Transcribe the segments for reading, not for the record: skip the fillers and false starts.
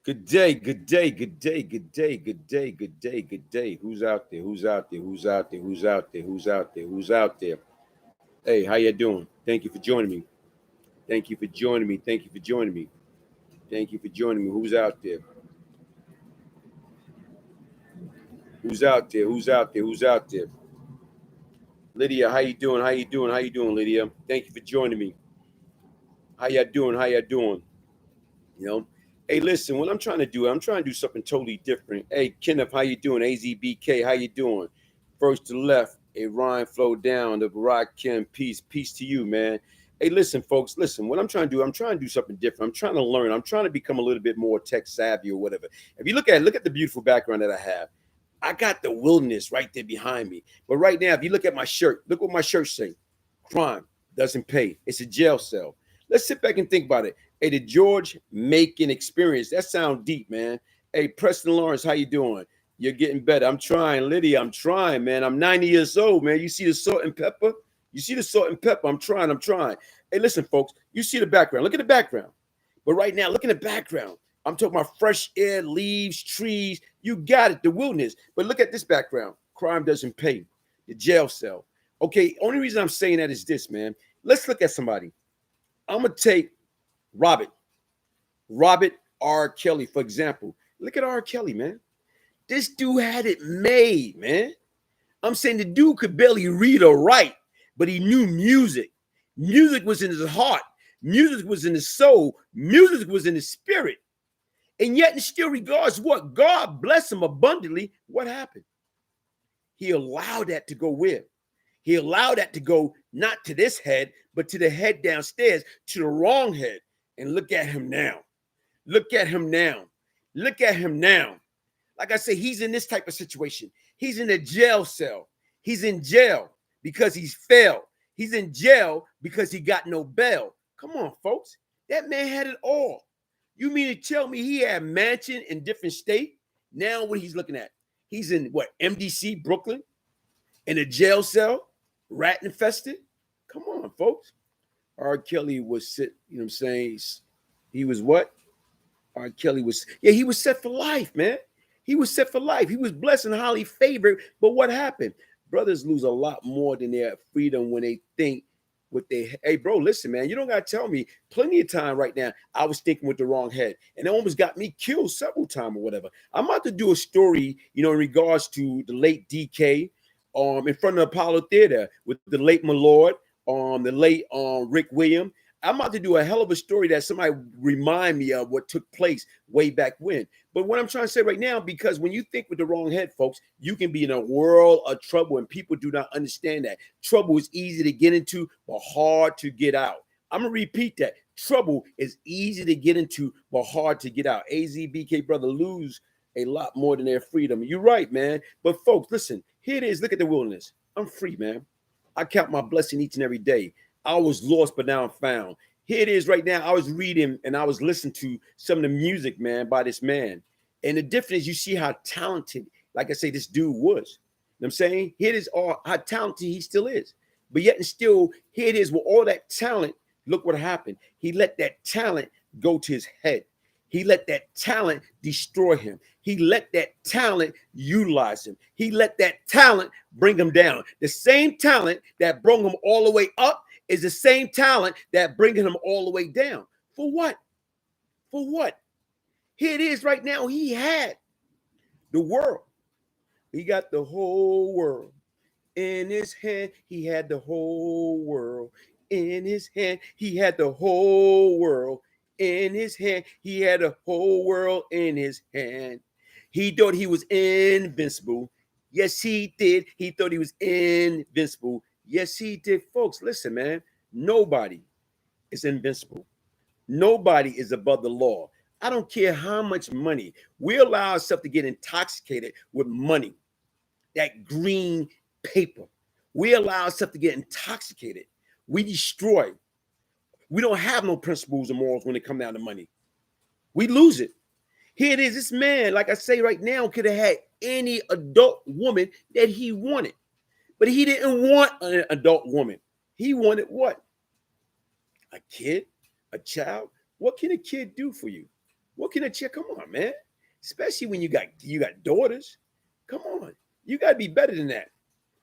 Good day, good day, good day, good day, good day, good day, good day. Who's out there? Who's out there? Who's out there? Who's out there? Who's out there? Who's out there? Hey, how you doing? Thank you for joining me. Thank you for joining me. Thank you for joining me. Thank you for joining me. Who's out there? Who's out there? Who's out there? Who's out there? Lydia, how you doing? How you doing? How you doing, Lydia? Thank you for joining me. How you doing? How you doing? You know, hey, listen, what I'm trying to do something totally different. Hey, Kenneth, how you doing? AZBK, how you doing? First to left, a Ryan flow down, the Barack Kim, peace to you, man. Hey, listen, folks, listen, what I'm trying to do something different. I'm trying to learn. I'm trying to become a little bit more tech savvy or whatever. If you look at the beautiful background that I have, I got the wilderness right there behind me. But right now, if you look at my shirt, look what my shirt say. Crime doesn't pay. It's a jail cell. Let's sit back and think about it. Hey, the George Macon experience. That sounds deep, man. Hey, Preston Lawrence, how you doing? You're getting better. I'm trying, Lydia. I'm trying, man. I'm 90 years old, man. You see the salt and pepper? You see the salt and pepper? I'm trying. Hey, listen, folks. You see the background. Look at the background. But right now, look at the background. I'm talking about fresh air, leaves, trees. You got it, the wilderness. But look at this background. Crime doesn't pay. The jail cell. Okay, only reason I'm saying that is this, man. Let's look at somebody. I'm going to take Robert R. Kelly, for example. Look at R. Kelly, man. This dude had it made, man. I'm saying the dude could barely read or write, but he knew music. Music was in his heart. Music was in his soul. Music was in his spirit. And yet, in still regards, what? God bless him abundantly. What happened? He allowed that to go where? He allowed that to go not to this head, but to the head downstairs, to the wrong head. And look at him now. Look at him now. Look at him now. Like I say, he's in this type of situation. He's in a jail cell. He's in jail because he's failed. He's in jail because he got no bail. Come on, folks. That man had it all. You mean to tell me he had a mansion in different state? Now what he's looking at? He's in what, MDC, Brooklyn? In a jail cell? Rat infested? Come on, folks. R. Kelly was set, you know what I'm saying? He was what? R. Kelly was, he was set for life, man. He was set for life. He was blessed and highly favored. But what happened? Brothers lose a lot more than their freedom when they think what they, hey, bro, listen, man, you don't got to tell me. Plenty of time right now, I was thinking with the wrong head. And it almost got me killed several times or whatever. I'm about to do a story, in regards to the late DK in front of the Apollo Theater with the late Malord, the late Rick Williams. I'm about to do a hell of a story that somebody remind me of what took place way back when. But what I'm trying to say right now, because when you think with the wrong head, folks, you can be in a world of trouble, and people do not understand that. Trouble is easy to get into, but hard to get out. I'm going to repeat that. Trouble is easy to get into, but hard to get out. AZBK, brother, lose a lot more than their freedom. You're right, man. But folks, listen, here it is. Look at the wilderness. I'm free, man. I count my blessing each and every day. I was lost, but now I'm found. Here it is right now. I was reading and I was listening to some of the music, man, by this man. And the difference is you see how talented, like I say, this dude was. You know what I'm saying? Here it is all how talented he still is. But yet and still, here it is with all that talent. Look what happened. He let that talent go to his head. He let that talent destroy him. He let that talent utilize him. He let that talent bring him down. The same talent that brought him all the way up is the same talent that bringing him all the way down. For what? For what? Here it is right now. He had the world. He got the whole world in his hand. He had the whole world in his hand. He had the whole world in his hand. He had the whole world in his hand. He thought he was invincible. Yes, he did. He thought he was invincible. Yes, he did. Folks, listen, man. Nobody is invincible. Nobody is above the law. I don't care how much money. We allow ourselves to get intoxicated with money, that green paper. We allow ourselves to get intoxicated. We destroy. We don't have no principles or morals when it comes down to money. We lose it. Here it is. This man, like I say right now, could have had any adult woman that he wanted. But he didn't want an adult woman. He wanted what? A kid? A child? What can a kid do for you? What can a chick? Come on, man. Especially when you got daughters. Come on. You got to be better than that.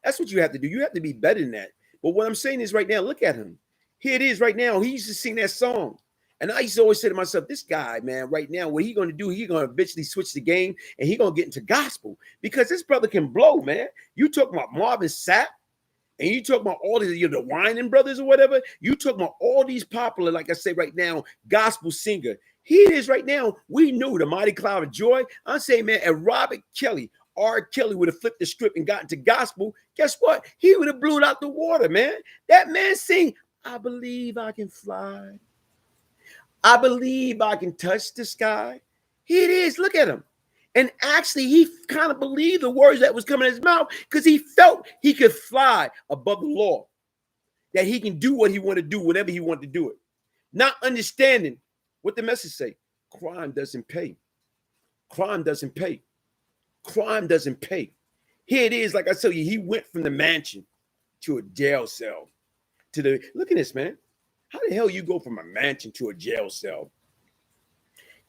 That's what you have to do. You have to be better than that. But what I'm saying is right now, look at him. Here it is right now. He used to sing that song. And I used to always say to myself, this guy, man, right now, what he going to do, he going to eventually switch the game and he going to get into gospel because this brother can blow, man. You talking about Marvin Sapp and you talking about all these, the Whining Brothers or whatever. You talking about all these popular, like I say right now, gospel singer. Here it is right now. We knew the Mighty Cloud of Joy. I'm saying, man, if Robert Kelly, R. Kelly would have flipped the script and got into gospel, guess what? He would have blew it out the water, man. That man sing, I believe I can fly. I believe I can touch the sky. Here it is. Look at him. And actually, he kind of believed the words that was coming out of his mouth because he felt he could fly above the law, that he can do what he wanted to do whenever he wanted to do it. Not understanding what the message say. Crime doesn't pay. Crime doesn't pay. Crime doesn't pay. Here it is. Like I tell you, he went from the mansion to a jail cell. Look at this, man. How the hell you go from a mansion to a jail cell?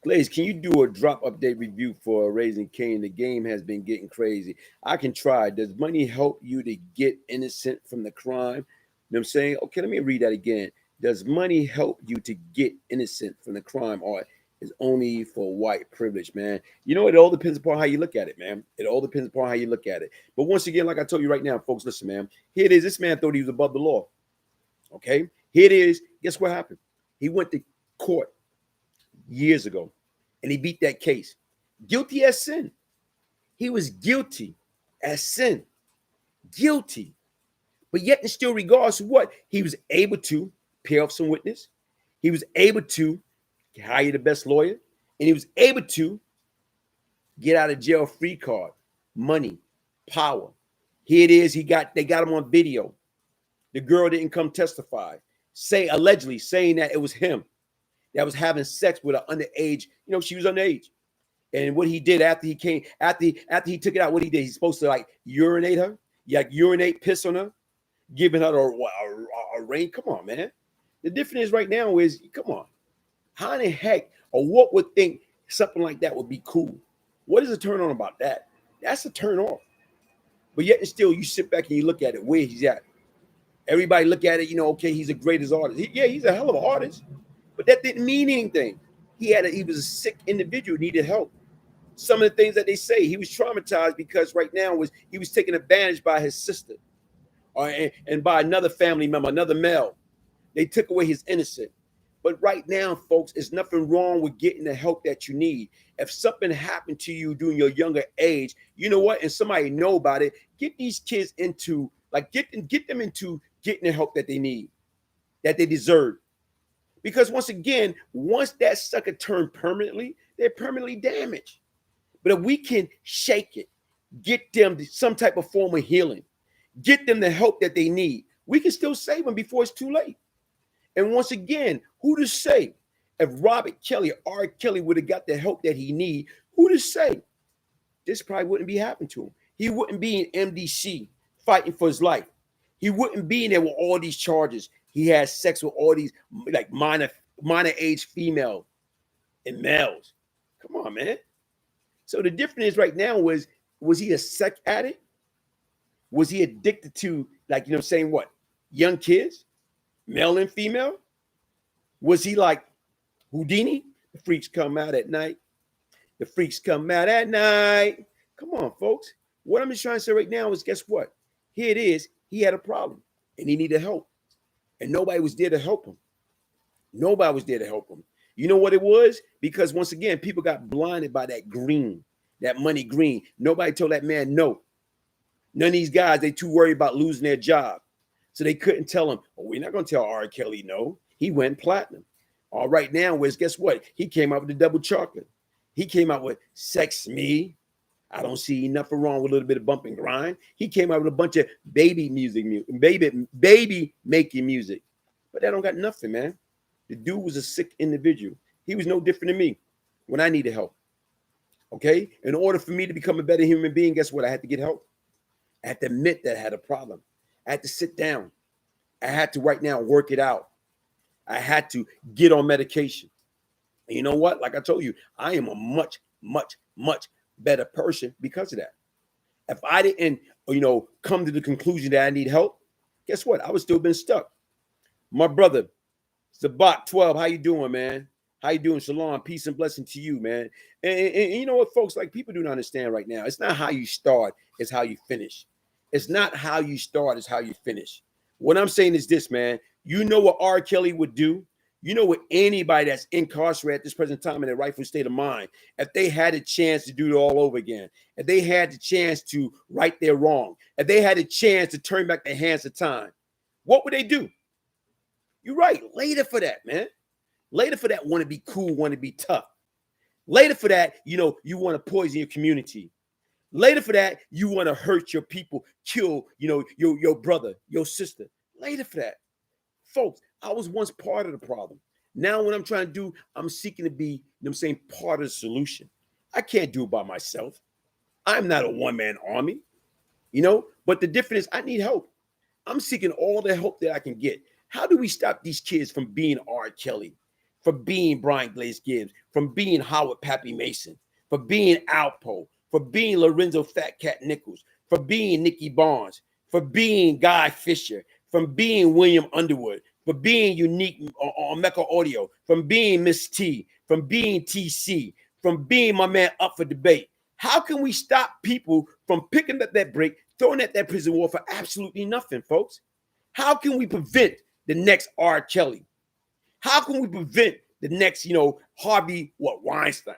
Glaze, can you do a drop update review for Raising Cain? The game has been getting crazy. I can try. Does money help you to get innocent from the crime? You know what I'm saying? Okay, let me read that again. Does money help you to get innocent from the crime, or is only for white privilege, man? You know, it all depends upon how you look at it, man. It all depends upon how you look at it. But once again, like I told you right now, folks, listen, man. Here it is. This man thought he was above the law. Okay? Here it is. Guess what happened? He went to court years ago, and he beat that case. Guilty as sin. He was guilty as sin. Guilty. But yet in still regards to what? He was able to pay off some witness. He was able to hire the best lawyer. And he was able to get out of jail free card, money, power. Here it is. They got him on video. The girl didn't come testify. Allegedly saying that it was him that was having sex with an underage. You know, she was underage. And what he did after he came, after he took it out, what he did, he's supposed to like urinate her, urinate, piss on her, giving her a ring. Come on, man. The difference is right now is, come on, how in the heck or what would think something like that would be cool? What is a turn on about that? That's a turn off. But yet and still, you sit back and you look at it, where he's at. Everybody look at it, okay, he's the greatest artist. He's a hell of an artist, but that didn't mean anything. He was a sick individual, needed help. Some of the things that they say, he was traumatized because right now he was taken advantage by his sister, and by another family member, another male. They took away his innocence. But right now, folks, there's nothing wrong with getting the help that you need. If something happened to you during your younger age, you know what? And somebody know about it. Get these kids into get them into getting the help that they need, that they deserve. Because once again, once that sucker turned permanently, they're permanently damaged. But if we can shake it, get them some type of form of healing, get them the help that they need, we can still save them before it's too late. And once again, who to say if Robert Kelly or R. Kelly would have got the help that he need, who to say this probably wouldn't be happening to him? He wouldn't be in MDC fighting for his life. He wouldn't be in there with all these charges. He had sex with all these like minor age females and males. Come on, man. So the difference is right now was he a sex addict? Was he addicted to, like, saying what? Young kids, male and female? Was he like Houdini? The freaks come out at night. The freaks come out at night. Come on, folks. What I'm just trying to say right now is, guess what? Here it is. He had a problem and he needed help. And nobody was there to help him. Nobody was there to help him. You know what it was? Because once again, people got blinded by that green, that money green. Nobody told that man no. None of these guys, they too worried about losing their job. So they couldn't tell him, oh, we're not going to tell R. Kelly no. He went platinum. All right, now, guess what? He came out with the double chocolate. He came out with Sex Me. I don't see nothing wrong with a little bit of bump and grind. He came out with a bunch of baby music, baby making music. But that don't got nothing, man. The dude was a sick individual. He was no different than me when I needed help. Okay? In order for me to become a better human being, guess what? I had to get help. I had to admit that I had a problem. I had to sit down. I had to right now work it out. I had to get on medication. And you know what? Like I told you, I am a much, much, much better person because of that. If I didn't, come to the conclusion that I need help, guess what? I would still been stuck. My brother, Zabak 12, how you doing, man? How you doing? Shalom, peace and blessing to you, man. And you know what, folks, like people do not understand right now. It's not how you start, it's how you finish. It's not how you start, it's how you finish. What I'm saying is this, man. You know what R. Kelly would do? You know what anybody that's incarcerated at this present time in their rightful state of mind, if they had a chance to do it all over again, if they had the chance to right their wrong, if they had a chance to turn back the hands of time, what would they do? You're right. Later for that, man. Later for that, want to be cool, want to be tough. Later for that, you want to poison your community. Later for that, you want to hurt your people, kill, your brother, your sister. Later for that. Folks, I was once part of the problem. Now what I'm trying to do, I'm seeking to be, part of the solution. I can't do it by myself. I'm not a one-man army, but the difference is I need help. I'm seeking all the help that I can get. How do we stop these kids from being R. Kelly, from being Brian Glaze Gibbs, from being Howard Pappy Mason, for being Alpo, for being Lorenzo Fat Cat Nichols, for being Nicky Barnes, for being Guy Fisher, from being William Underwood, for being Unique on Mecca Audio, from being Miss T, from being TC, from being my man Up for Debate? How can we stop people from picking up that break, throwing at that prison wall for absolutely nothing, folks? How can we prevent the next R. Kelly? How can we prevent the next, Harvey Weinstein?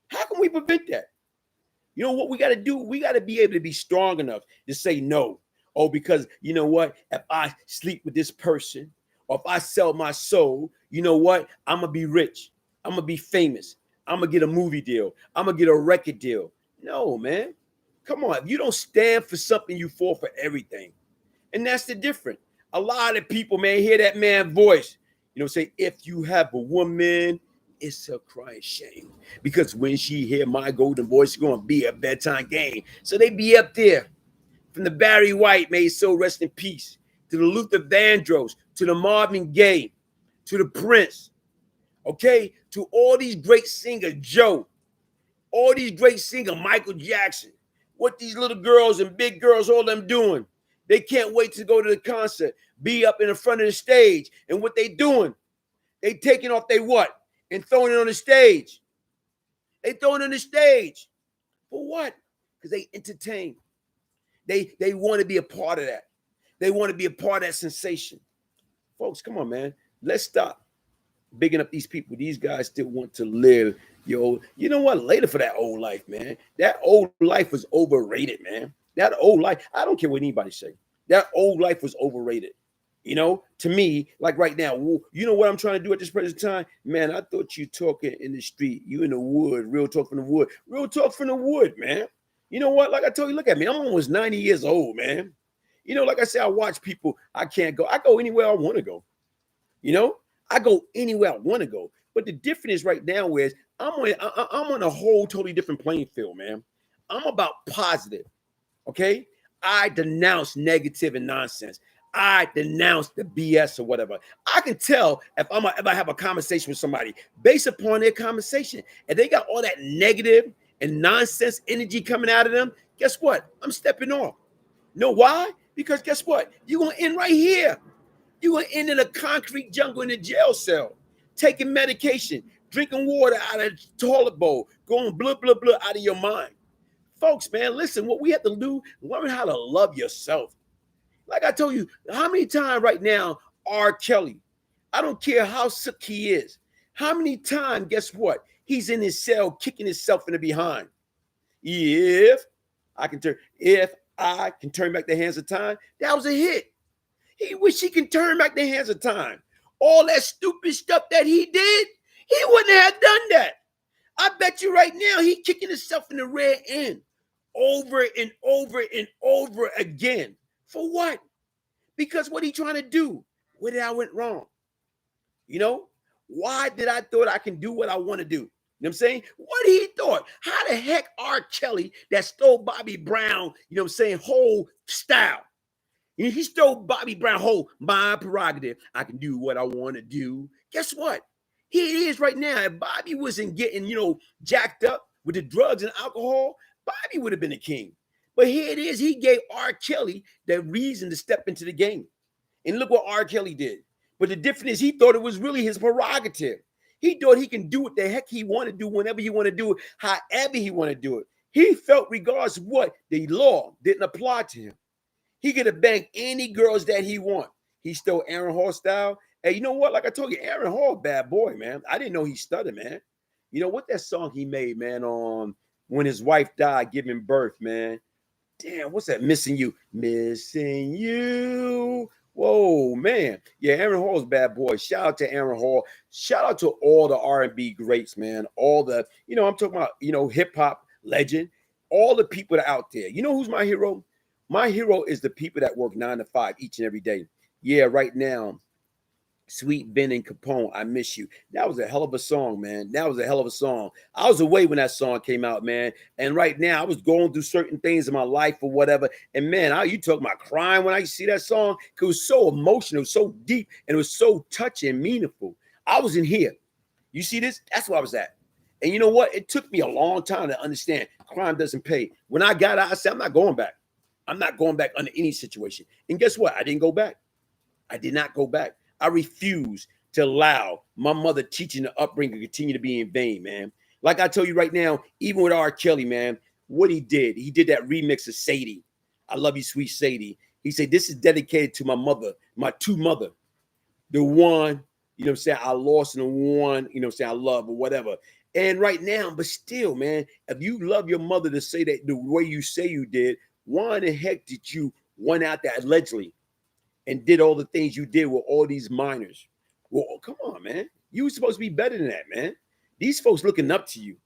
How can we prevent that? You know what we got to do? We got to be able to be strong enough to say no. Oh, because you know what? If I sleep with this person or if I sell my soul, you know what? I'm going to be rich. I'm going to be famous. I'm going to get a movie deal. I'm going to get a record deal. No, man. Come on. If you don't stand for something, you fall for everything. And that's the difference. A lot of people, man, hear that man's voice. Say, if you have a woman, it's a crying shame. Because when she hear my golden voice, it's going to be a bedtime game. So they be up there. From the Barry White, may his soul rest in peace, to the Luther Vandross, to the Marvin Gaye, to the Prince, okay, to all these great singers, Joe, all these great singers, Michael Jackson, what these little girls and big girls, all them doing. They can't wait to go to the concert, be up in the front of the stage, and what they doing? They taking off their what? And throwing it on the stage. They throwing it on the stage. For what? Because they entertain. They want to be a part of that. They want to be a part of that sensation. Folks, come on, man. Let's stop bigging up these people. These guys still want to live. You know what? Later for that old life, man. That old life was overrated, man. That old life, I don't care what anybody say. That old life was overrated. To me, like right now, you know what I'm trying to do at this present time? Man, I thought you talking in the street. You in the wood, real talk from the wood. Real talk from the wood, man. You know what? Like I told you, look at me. I'm almost 90 years old, man. Like I said, I watch people. I can't go. I go anywhere I want to go. I go anywhere I want to go. But the difference is right now is I'm on a whole totally different playing field, man. I'm about positive, okay? I denounce negative and nonsense. I denounce the BS or whatever. I can tell if I have a conversation with somebody based upon their conversation. And they got all that negative and nonsense energy coming out of them, guess what? I'm stepping off. Know why? Because guess what? You're going to end right here. You're going to end in a concrete jungle in a jail cell, taking medication, drinking water out of the toilet bowl, going blah, blah, blah out of your mind. Folks, man, listen, what we have to do, learn how to love yourself. Like I told you, how many times right now, R. Kelly, I don't care how sick he is, how many times, guess what? He's in his cell kicking himself in the behind. If I can turn back the hands of time, that was a hit. He wish he can turn back the hands of time. All that stupid stuff that he did, he wouldn't have done that. I bet you right now he kicking himself in the rear end over and over and over again. For what? Because what he trying to do? Where did I went wrong? Why did I thought I can do what I want to do? You know what I'm saying? What he thought? How the heck R. Kelly that stole Bobby Brown, whole style? He stole Bobby Brown whole my prerogative. I can do what I want to do. Guess what? Here it is right now. If Bobby wasn't getting, jacked up with the drugs and alcohol, Bobby would have been a king. But here it is. He gave R. Kelly that reason to step into the game. And look what R. Kelly did. But the difference is he thought it was really his prerogative. He thought he can do what the heck he want to do whenever he want to do it, however he want to do it. He felt regardless of what, the law didn't apply to him. He could have banged any girls that he want. He stole Aaron Hall style. Hey, you know what? Like I told you, Aaron Hall, bad boy, man. I didn't know he stuttered, man. You know what that song he made, man, on when his wife died giving birth, man. Damn, what's that? Missing You. Missing You. Whoa, man. Yeah, Aaron Hall's bad boy. Shout out to Aaron Hall. Shout out to all the R&B greats, man. All the, I'm talking about, hip-hop legend. All the people that are out there. You know who's my hero? My hero is the people that work 9 to 5 each and every day. Yeah, right now, Sweet Ben and Capone, I Miss You. That was a hell of a song, man. That was a hell of a song. I was away when that song came out, man. And right now, I was going through certain things in my life or whatever. And man, you talking about crying when I see that song? Because it was so emotional, so deep, and it was so touching and meaningful. I was in here. You see this? That's where I was at. And you know what? It took me a long time to understand crime doesn't pay. When I got out, I said, I'm not going back. I'm not going back under any situation. And guess what? I didn't go back. I did not go back. I refuse to allow my mother teaching the upbringing to continue to be in vain, man. Like I tell you right now, even with R. Kelly, man, what he did that remix of Sadie. I love you, sweet Sadie. He said, this is dedicated to my mother, my true mother. The one, I lost and the one, I love or whatever. And right now, but still, man, if you love your mother to say that the way you say you did, why in the heck did you went out there allegedly and did all the things you did with all these minors? Well, come on, man. You were supposed to be better than that, man. These folks looking up to you.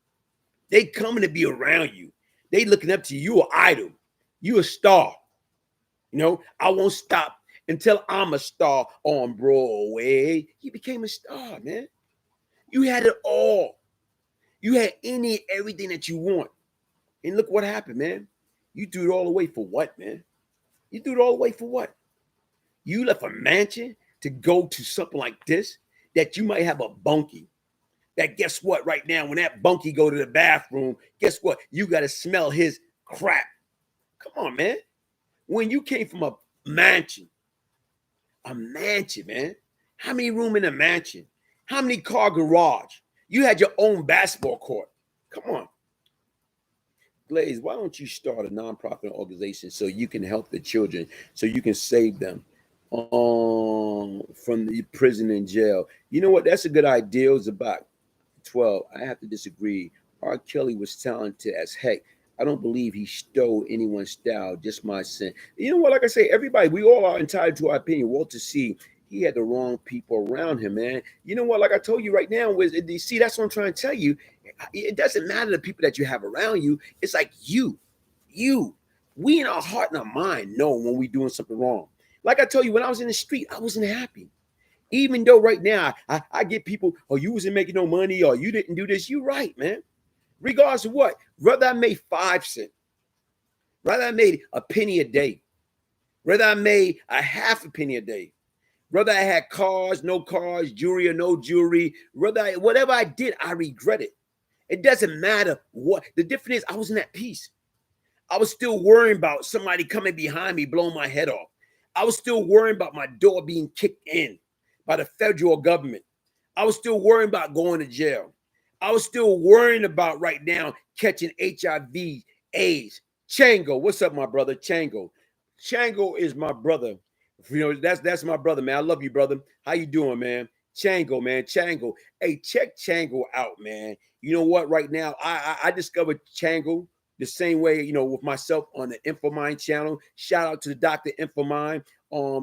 They coming to be around you. They looking up to you. You an idol. You a star. I won't stop until I'm a star on Broadway. You became a star, man. You had it all. You had everything that you want. And look what happened, man. You threw it all away for what, man? You threw it all away for what? You left a mansion to go to something like this that you might have a bunkie. That guess what? Right now, when that bunkie go to the bathroom, guess what? You got to smell his crap. Come on, man. When you came from a mansion, man. How many room in a mansion? How many car garage? You had your own basketball court. Come on. Glaze, why don't you start a nonprofit organization so you can help the children, so you can save them from the prison and jail? You know what? That's a good idea. It was about 12. I have to disagree. R. Kelly was talented as heck. I don't believe he stole anyone's style, just my sin. You know what? Like I say, everybody, we all are entitled to our opinion. Walter C., he had the wrong people around him, man. You know what? Like I told you right now, see, that's what I'm trying to tell you. It doesn't matter the people that you have around you. It's like you. We in our heart and our mind know when we're doing something wrong. Like I told you, when I was in the street, I wasn't happy. Even though right now I get people, oh, you wasn't making no money, or you didn't do this. You're right, man. Regardless of what, whether I made 5 cents, whether I made a penny a day, whether I made a half a penny a day, whether I had cars, no cars, jewelry or no jewelry, whatever I did, I regret it. It doesn't matter what. The difference is I wasn't at peace. I was still worrying about somebody coming behind me, blowing my head off. I was still worrying about my door being kicked in by the federal government. I was still worrying about going to jail. I was still worrying about right now catching HIV, AIDS. Chango, what's up, my brother? Chango is my brother. That's my brother, man. I love you, brother. How you doing, man? Chango, man. Chango. Hey, check Chango out, man. You know what? Right now, I discovered Chango the same way, with myself on the InfoMind channel. Shout out to the Dr. InfoMind.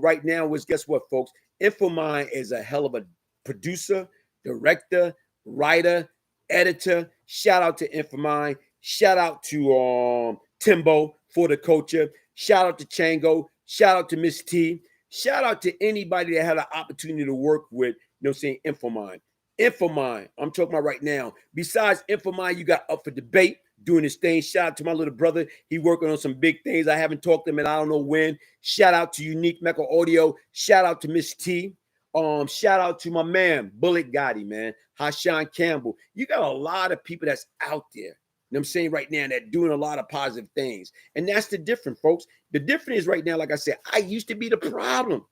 Right now, guess what, folks? InfoMind is a hell of a producer, director, writer, editor. Shout out to InfoMind. Shout out to Timbo for the culture. Shout out to Chango. Shout out to Miss T. Shout out to anybody that had an opportunity to work with, InfoMind. InfoMind, I'm talking about right now. Besides InfoMind, you got Up for Debate doing his thing. Shout out to my little brother. He working on some big things. I haven't talked to him and I don't know when. Shout out to Unique Mecca Audio. Shout out to Miss T. Shout out to my man, Bullet Gotti, man. Hashan Campbell. You got a lot of people that's out there. You know what I'm saying right now that doing a lot of positive things. And that's the difference, folks. The difference is right now, like I said, I used to be the problem.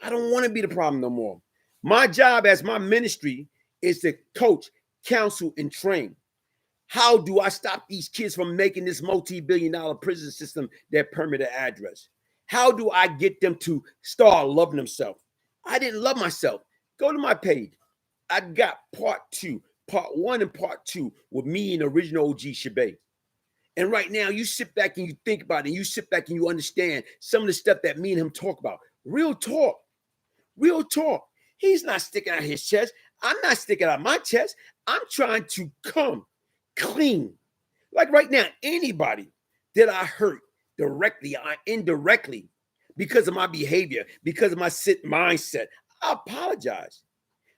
I don't want to be the problem no more. My job as my ministry is to coach, counsel, and train. How do I stop these kids from making this multi-billion-dollar prison system their permanent address? How do I get them to start loving themselves? I didn't love myself. Go to my page. I got part 1 and part 2 with me and original OG Shabay. And right now, you sit back and you think about it, and you sit back and you understand some of the stuff that me and him talk about. Real talk. Real talk. He's not sticking out his chest. I'm not sticking out my chest. I'm trying to come clean. Like right now, anybody that I hurt directly or indirectly because of my behavior, because of my mindset, I apologize.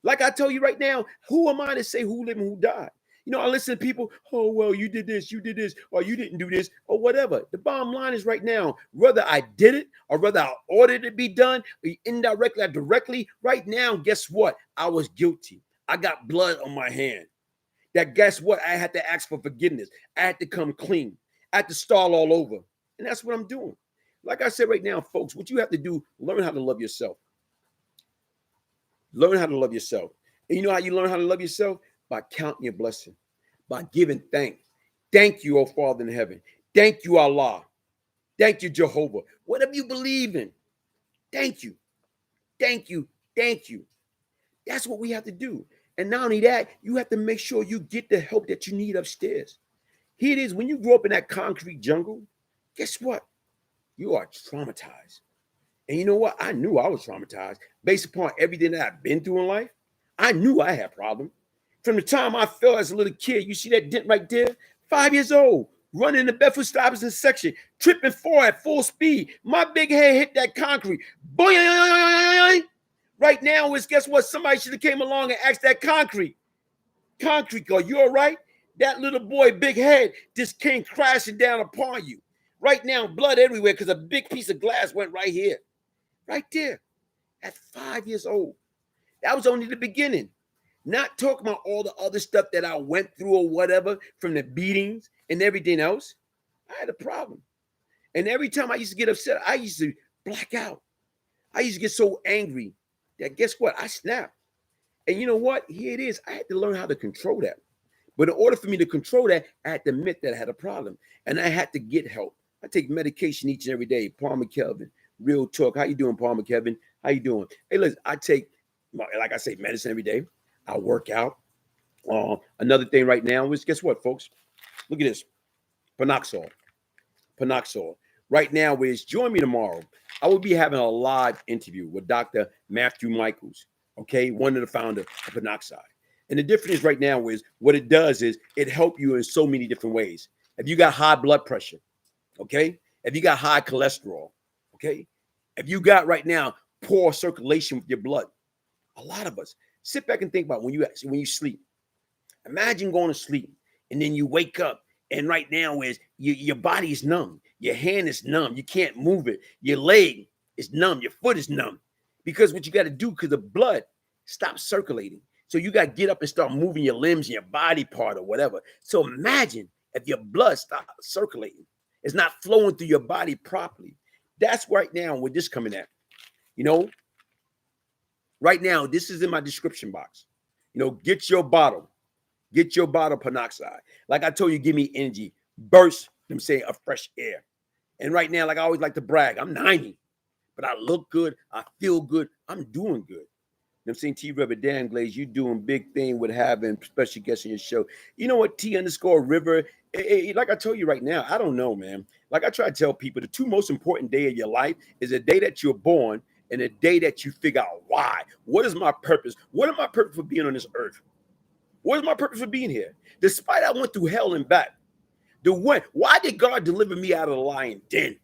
Like I tell you right now, who am I to say who lived and who died? You know, I listen to people, oh, well, you did this, or you didn't do this, or whatever. The bottom line is right now, whether I did it or whether I ordered it to be done, indirectly or directly, right now, guess what? I was guilty. I got blood on my hand. That guess what? I had to ask for forgiveness. I had to come clean. I had to start all over. And that's what I'm doing. Like I said right now, folks, what you have to do, learn how to love yourself. Learn how to love yourself. And you know how you learn how to love yourself? By counting your blessing, by giving thanks. Thank you, O Father in heaven. Thank you, Allah. Thank you, Jehovah. Whatever you believe in, thank you. Thank you. Thank you. That's what we have to do. And not only that, you have to make sure you get the help that you need upstairs. Here it is. When you grow up in that concrete jungle, guess what? You are traumatized. And you know what? I knew I was traumatized based upon everything that I've been through in life. I knew I had problems. From the time I fell as a little kid, you see that dent right there? 5 years old, running in the Bedford Stuyvesant section, tripping forward at full speed. My big head hit that concrete. Boing! Right now is, guess what? Somebody should have came along and asked that concrete girl, you all right? That little boy, big head, just came crashing down upon you. Right now, blood everywhere because a big piece of glass went right here. Right there. At 5 years old. That was only the beginning. Not talking about all the other stuff that I went through or whatever from the beatings and everything else. I had a problem. And every time I used to get upset, I used to black out. I used to get so angry that guess what? I snapped. And you know what? Here it is. I had to learn how to control that. But in order for me to control that, I had to admit that I had a problem. And I had to get help. I take medication each and every day. Palmer Kelvin, real talk. How you doing, Palmer Kelvin? How you doing? Hey, listen, I take, like I say, medicine every day. I work out. Another thing right now is, guess what, folks? Look at this. Panoxol. Right now is, join me tomorrow. I will be having a live interview with Dr. Matthew Michaels, okay? One of the founders of Panoxide. And the difference is right now is what it does is it helps you in so many different ways. If you got high blood pressure, okay? If you got high cholesterol, okay? If you got right now poor circulation with your blood, a lot of us, sit back and think about when you sleep. Imagine going to sleep and then you wake up and right now is your body is numb. Your hand is numb. You can't move it. Your leg is numb. Your foot is numb because what you got to do because the blood stops circulating. So you got to get up and start moving your limbs and your body part or whatever. So imagine if your blood stops circulating. It's not flowing through your body properly. That's right now where this coming at. You know, right now, this is in my description box. You know, get your bottle. Get your bottle Panoxide. Like I told you, give me energy. Burst, them saying, of fresh air. And right now, like I always like to brag, I'm 90. But I look good. I feel good. I'm doing good. I'm saying T-River Dan Glaze, you doing big thing with having special guests on your show. You know what, T_River, like I told you right now, I don't know, man. Like I try to tell people, the two most important day of your life is the day that you're born and the day that you figure out why. What is my purpose? What is my purpose for being on this earth? What is my purpose for being here? Despite I went through hell and back. Why did God deliver me out of the lion den?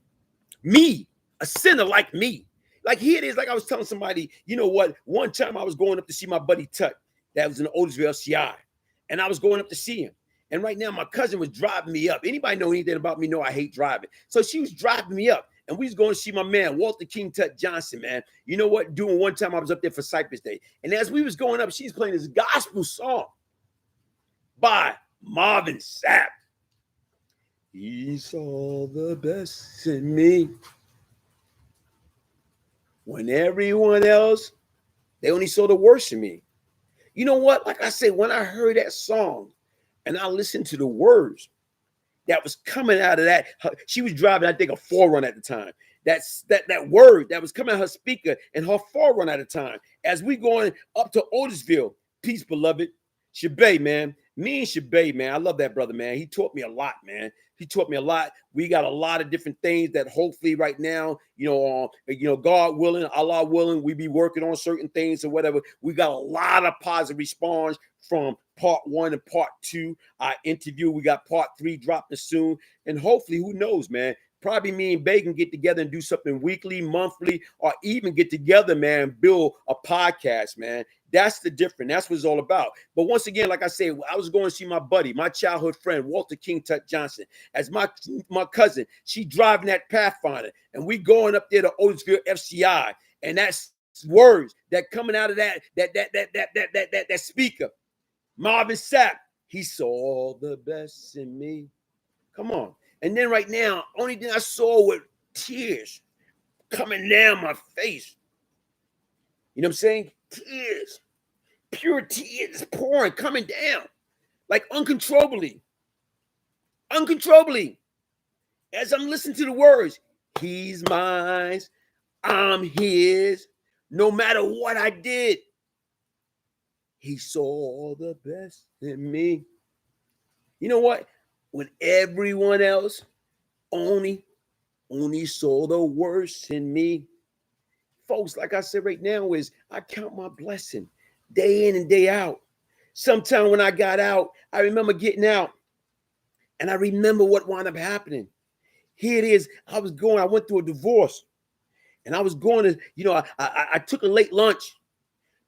Me, a sinner like me. Like here it is, like I was telling somebody, you know what? One time I was going up to see my buddy Tut that was in Otisville, CI. And I was going up to see him. And right now my cousin was driving me up. Anybody know anything about me know I hate driving. So she was driving me up. and we was going to see my man, Walter King Tut Johnson, man. You know what? Doing one time I was up there for Cypress Day. And as we was going up, she's playing this gospel song by Marvin Sapp. He saw the best in me when everyone else, they only saw the worst in me. You know what? Like I said, when I heard that song and I listened to the words that was coming out of that, she was driving, I think, a 4Runner at the time. That word that was coming out her speaker and her 4Runner at the time. As we going up to Otisville, peace, beloved. Shabay, man. Me and Shabay, man. I love that brother, man. He taught me a lot, man. He taught me a lot. We got a lot of different things that hopefully right now, God willing, Allah willing, we be working on certain things or whatever. We got a lot of positive response from part 1 and part 2. Our interview, we got part 3 dropping soon. And hopefully, who knows, man? Probably me and Bay can get together and do something weekly, monthly, or even get together, man, and build a podcast, man. That's the difference. That's what it's all about. But once again, like I said, I was going to see my buddy, my childhood friend, Walter King Tut Johnson. As my cousin, she driving that Pathfinder, and we going up there to Otisville FCI, and that's words that coming out of that speaker. Marvin Sapp, he saw the best in me. Come on. And then right now, only thing I saw was tears coming down my face. You know what I'm saying? Tears. Pure tears pouring, coming down. Like uncontrollably. Uncontrollably. As I'm listening to the words, he's mine, I'm his. No matter what I did, he saw the best in me. You know what? When everyone else only saw the worst in me. Folks, like I said right now, is I count my blessing day in and day out. Sometime when I got out, I remember getting out, and I remember what wound up happening. Here it is. I went through a divorce, and I was going to, I took a late lunch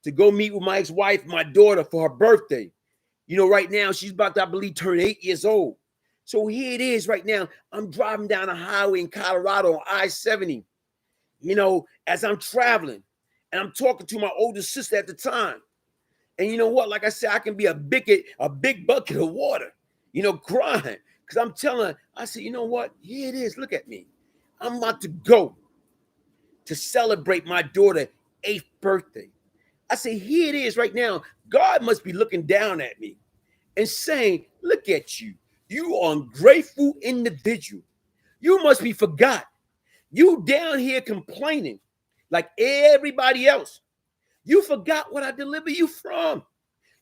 to go meet with my ex-wife, my daughter, for her birthday. Right now, she's about to, I believe, turn 8 years old. So here it is right now. I'm driving down a highway in Colorado on I-70, as I'm traveling, and I'm talking to my older sister at the time. And you know what? Like I said, I can be a big bucket of water, crying. Because I'm telling her, I said, you know what? Here it is. Look at me. I'm about to go to celebrate my daughter's 8th birthday. I say, here it is right now. God must be looking down at me and saying, look at you. You ungrateful individual. You must be forgot. You down here complaining like everybody else. You forgot what I delivered you from.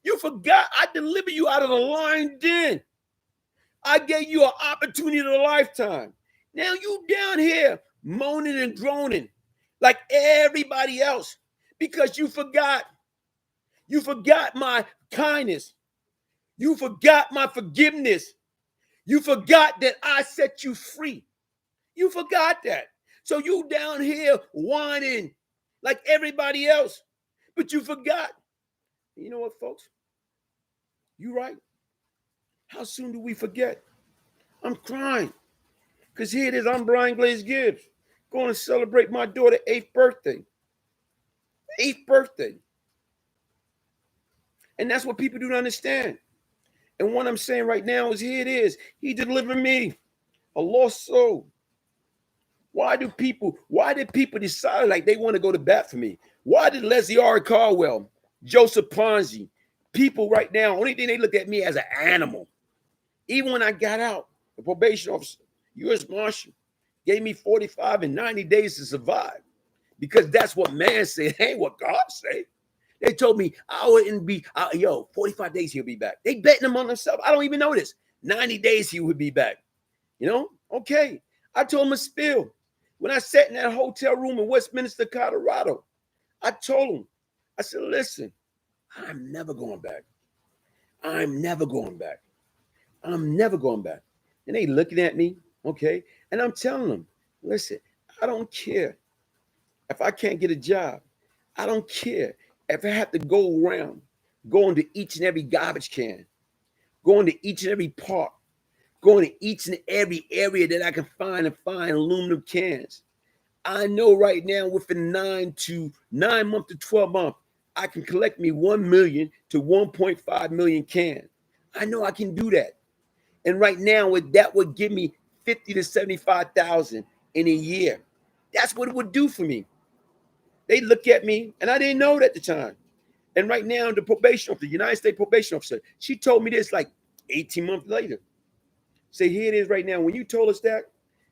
You forgot I delivered you out of the lion den. I gave you an opportunity of a lifetime. Now you down here moaning and groaning like everybody else because you forgot. You forgot my kindness. You forgot my forgiveness. You forgot that I set you free. You forgot that. So you down here whining like everybody else, but you forgot. You know what, folks? You right. How soon do we forget? I'm crying because here it is. I'm Brian Glaze Gibbs going to celebrate my daughter's 8th birthday. 8th birthday. And that's what people don't understand. And what I'm saying right now is here it is. He delivered me, a lost soul. Why did people decide like they want to go to bat for me? Why did Leslie R. Caldwell, Joseph Ponzi, people right now, only thing they look at me as an animal. Even when I got out, the probation officer, U.S. Marshal, gave me 45 and 90 days to survive because that's what man said. Ain't what God said. They told me I wouldn't be, 45 days he'll be back. They betting among themselves. I don't even know this. 90 days he would be back. Okay. I told him a spill. When I sat in that hotel room in Westminster, Colorado, I told him, I said, listen, I'm never going back. I'm never going back. I'm never going back. And they looking at me, okay? And I'm telling them, listen, I don't care if I can't get a job. I don't care if I have to go around, going to each and every garbage can, going to each and every park, going to each and every area that I can find aluminum cans. I know right now within 9 months to 12 months, I can collect me 1 million to 1.5 million cans. I know I can do that. And right now, that would give me 50 to 75,000 in a year. That's what it would do for me. They look at me, and I didn't know it at the time. And right now, the probation officer, the United States probation officer, she told me this like 18 months later. Say, here it is right now. When you told us that,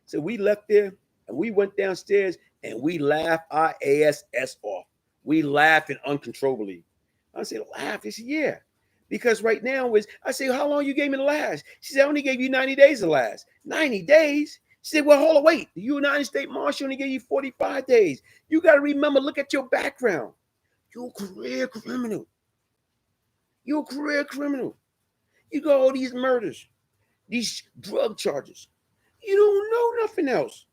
so we left there and we went downstairs and we laughed our ass off. We laughing uncontrollably. I said, laugh? They said, yeah. Because right now I say, how long you gave me the last? She said, I only gave you 90 days the last. 90 days? She said, well, hold on, wait. The United States Marshal only gave you 45 days. You got to remember, look at your background. You're a career criminal. You're a career criminal. You got all these murders, these drug charges. You don't know nothing else.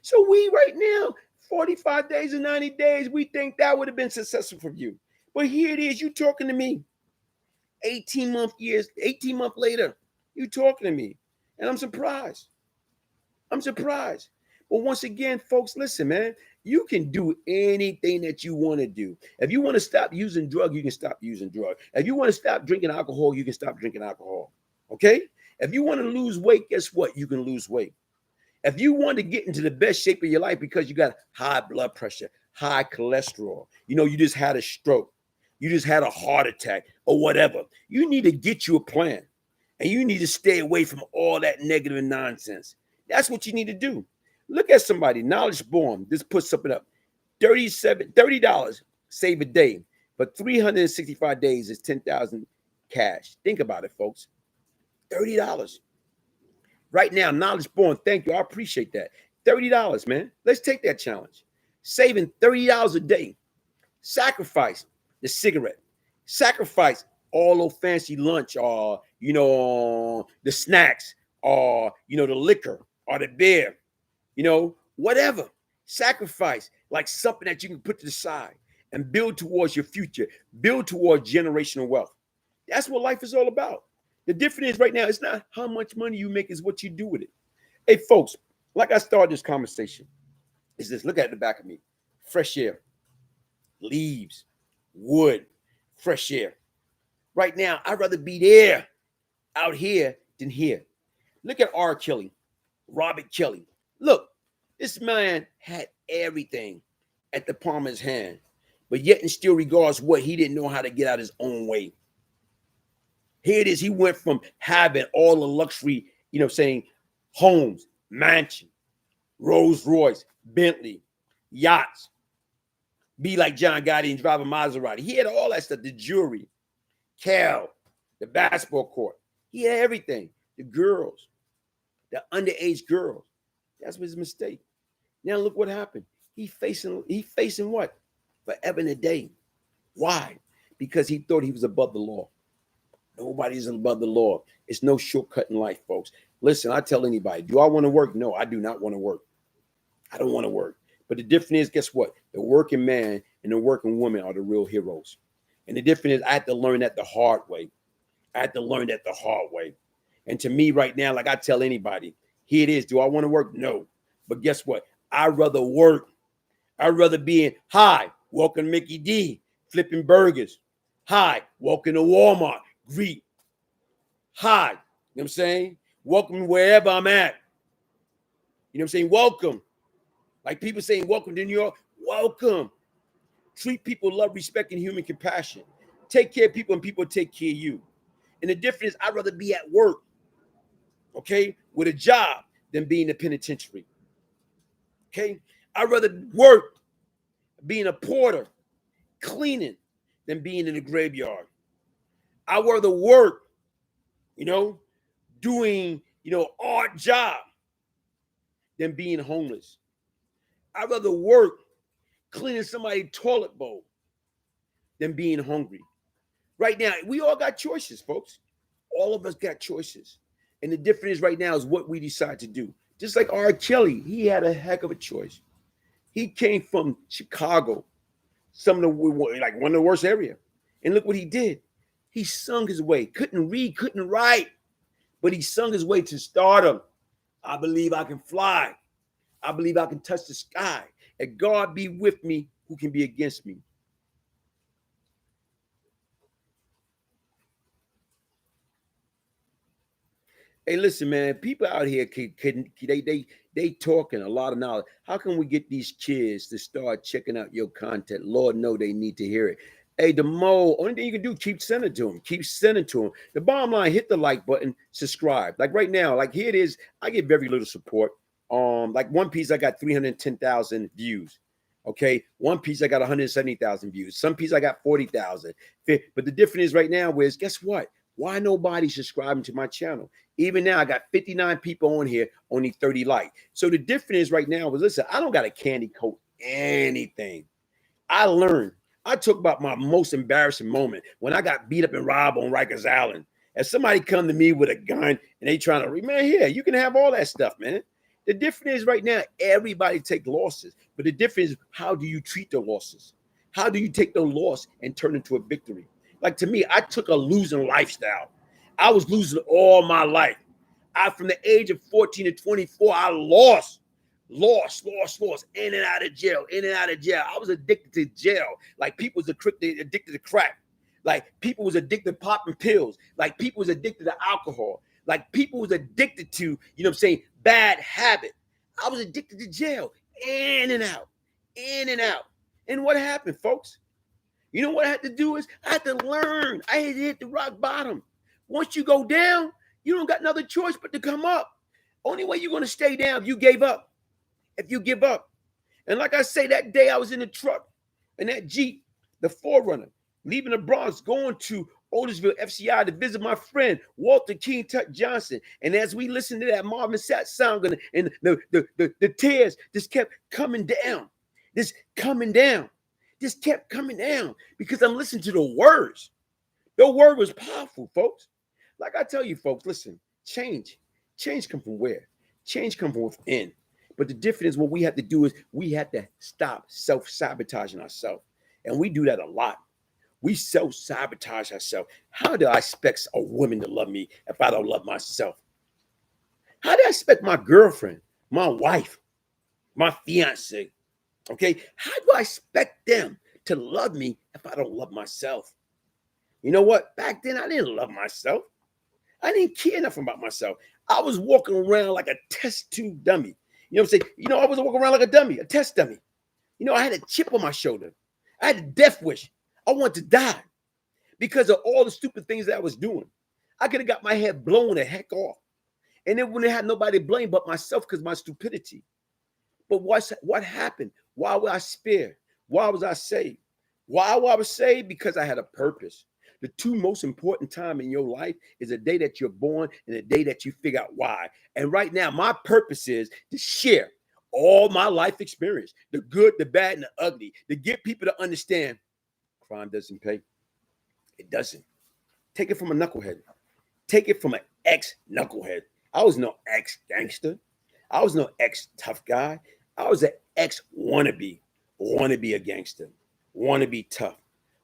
So we right now, 45 days and 90 days, we think that would have been successful for you. But here it is, you talking to me. 18 months later, you talking to me. And I'm surprised. But once again, folks, listen, man, you can do anything that you want to do. If you want to stop using drugs, you can stop using drugs. If you want to stop drinking alcohol, you can stop drinking alcohol. Okay? If you want to lose weight, guess what? You can lose weight. If you want to get into the best shape of your life because you got high blood pressure, high cholesterol, you just had a stroke, you just had a heart attack or whatever, you need to get you a plan. And you need to stay away from all that negative nonsense. That's what you need to do. Look at somebody, Knowledge Born, just put something up. $30 save a day. But 365 days is 10,000 cash. Think about it, folks. $30. Right now, Knowledge Born, thank you. I appreciate that. $30, man. Let's take that challenge. Saving $30 a day. Sacrifice the cigarette. Sacrifice all those fancy lunch or, the snacks or, the liquor or the beer, whatever. Sacrifice like something that you can put to the side and build towards your future. Build towards generational wealth. That's what life is all about. The difference is right now, it's not how much money you make, it's what you do with it. Hey, folks, like I started this conversation, is this, look at the back of me. Fresh air, leaves, wood, fresh air. Right now, I'd rather be there, out here, than here. Look at R. Kelly, Robert Kelly. Look, this man had everything at the palm of his hand, but yet and still regards what he didn't know how to get out his own way. Here it is. He went from having all the luxury, saying homes, mansion, Rolls Royce, Bentley, yachts, be like John Gotti and drive a Maserati. He had all that stuff, the jewelry, Cal, the basketball court. He had everything. The girls, the underage girls. That's his mistake. Now look what happened. He facing what? Forever and a day. Why? Because he thought he was above the law. Nobody's above the law. It's no shortcut in life, folks. Listen, I tell anybody, do I want to work? No, I do not want to work. I don't want to work. But the difference is, guess what? The working man and the working woman are the real heroes. And the difference is I had to learn that the hard way. And to me right now, like I tell anybody, here it is. Do I want to work? No. But guess what? I'd rather work. I'd rather be in, hi, walking Mickey D, flipping burgers. Hi, walking to Walmart. Greet. Hi. You know what I'm saying? Welcome wherever I'm at. You know what I'm saying? Welcome. Like people saying, welcome to New York. Welcome. Treat people, love, respect, and human compassion. Take care of people and people take care of you. And the difference is I'd rather be at work, okay, with a job than be in the penitentiary. Okay? I'd rather work being a porter, cleaning, than being in the graveyard. I'd rather work, doing, art job than being homeless. I'd rather work cleaning somebody's toilet bowl than being hungry. Right now, we all got choices, folks. All of us got choices. And the difference right now is what we decide to do. Just like R. Kelly, he had a heck of a choice. He came from Chicago, one of the worst area. And look what he did. He sung his way. Couldn't read, couldn't write. But he sung his way to stardom. I believe I can fly. I believe I can touch the sky. If God be with me, who can be against me? Hey, listen, man. People out here they talking a lot of knowledge. How can we get these kids to start checking out your content? Lord, know they need to hear it. Hey, the only thing you can do, keep sending it to them. Keep sending to them. The bottom line, hit the like button, subscribe. Like right now, like here it is. I get very little support. Like One Piece, I got 310,000 views. Okay, One Piece, I got 170,000 views. Some piece, I got 40,000. But the difference is right now is, guess what? Why nobody subscribing to my channel? Even now, I got 59 people on here, only 30 like. So the difference is right now is, listen, I don't got a candy coat anything. I learned. I talk about my most embarrassing moment when I got beat up and robbed on Rikers Island. If somebody come to me with a gun and they trying to, man, here, you can have all that stuff, man. The difference is right now, everybody take losses. But the difference is, how do you treat the losses? How do you take the loss and turn into a victory? Like, to me, I took a losing lifestyle. I was losing all my life. From the age of 14 to 24, I lost, in and out of jail, in and out of jail. I was addicted to jail. Like, people was addicted to crack. Like, people was addicted to popping pills. Like, people was addicted to alcohol. Like, people was addicted to, you know what I'm saying, bad habit. I was addicted to jail, in and out, in and out. And what happened, folks? You know what I had to do is I had to learn. I had to hit the rock bottom. Once you go down, you don't got another choice but to come up. Only way you're going to stay down if you gave up. If you give up. And like I say, that day I was in the truck in that Jeep, the Forerunner, leaving the Bronx, going to Otisville, FCI to visit my friend, Walter King Tuck Johnson. And as we listened to that Marvin Sapp song, and the tears just kept coming down. Just coming down. Just kept coming down because I'm listening to the words. The word was powerful, folks. Like I tell you, folks, listen, change come from where? Change come from within. But the difference, what we have to do is we have to stop self-sabotaging ourselves. And we do that a lot. We self-sabotage ourselves. How do I expect a woman to love me if I don't love myself? How do I expect my girlfriend, my wife, my fiance, okay, how do I expect them to love me if I don't love myself? You know what? Back then, I didn't love myself. I didn't care enough about myself. I was walking around like a test tube dummy. You know what I'm saying? You know, I was walking around like a dummy, a test dummy. You know, I had a chip on my shoulder. I had a death wish. I wanted to die because of all the stupid things that I was doing. I could have got my head blown the heck off. And then wouldn't have nobody to blame but myself because of my stupidity. But what happened? Why was I spared? Why was I saved? Why I was saved? Because I had a purpose. The two most important time in your life is the day that you're born and the day that you figure out why. And right now, my purpose is to share all my life experience, the good, the bad, and the ugly, to get people to understand crime doesn't pay. It doesn't. Take it from a knucklehead. Take it from an ex-knucklehead. I was no ex-gangster. I was no ex-tough guy. I was an ex-wannabe. Want to be a gangster. Want to be tough.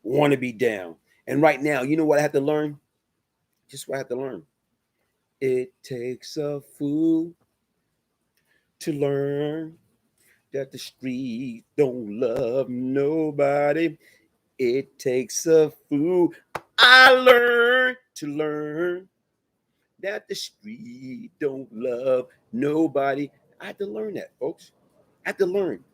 Want to be down. And right now, you know what I have to learn? Just what I have to learn. It takes a fool to learn that the street don't love nobody. It takes a fool. I learned to learn that the street don't love nobody. I had to learn that, folks. I had to learn.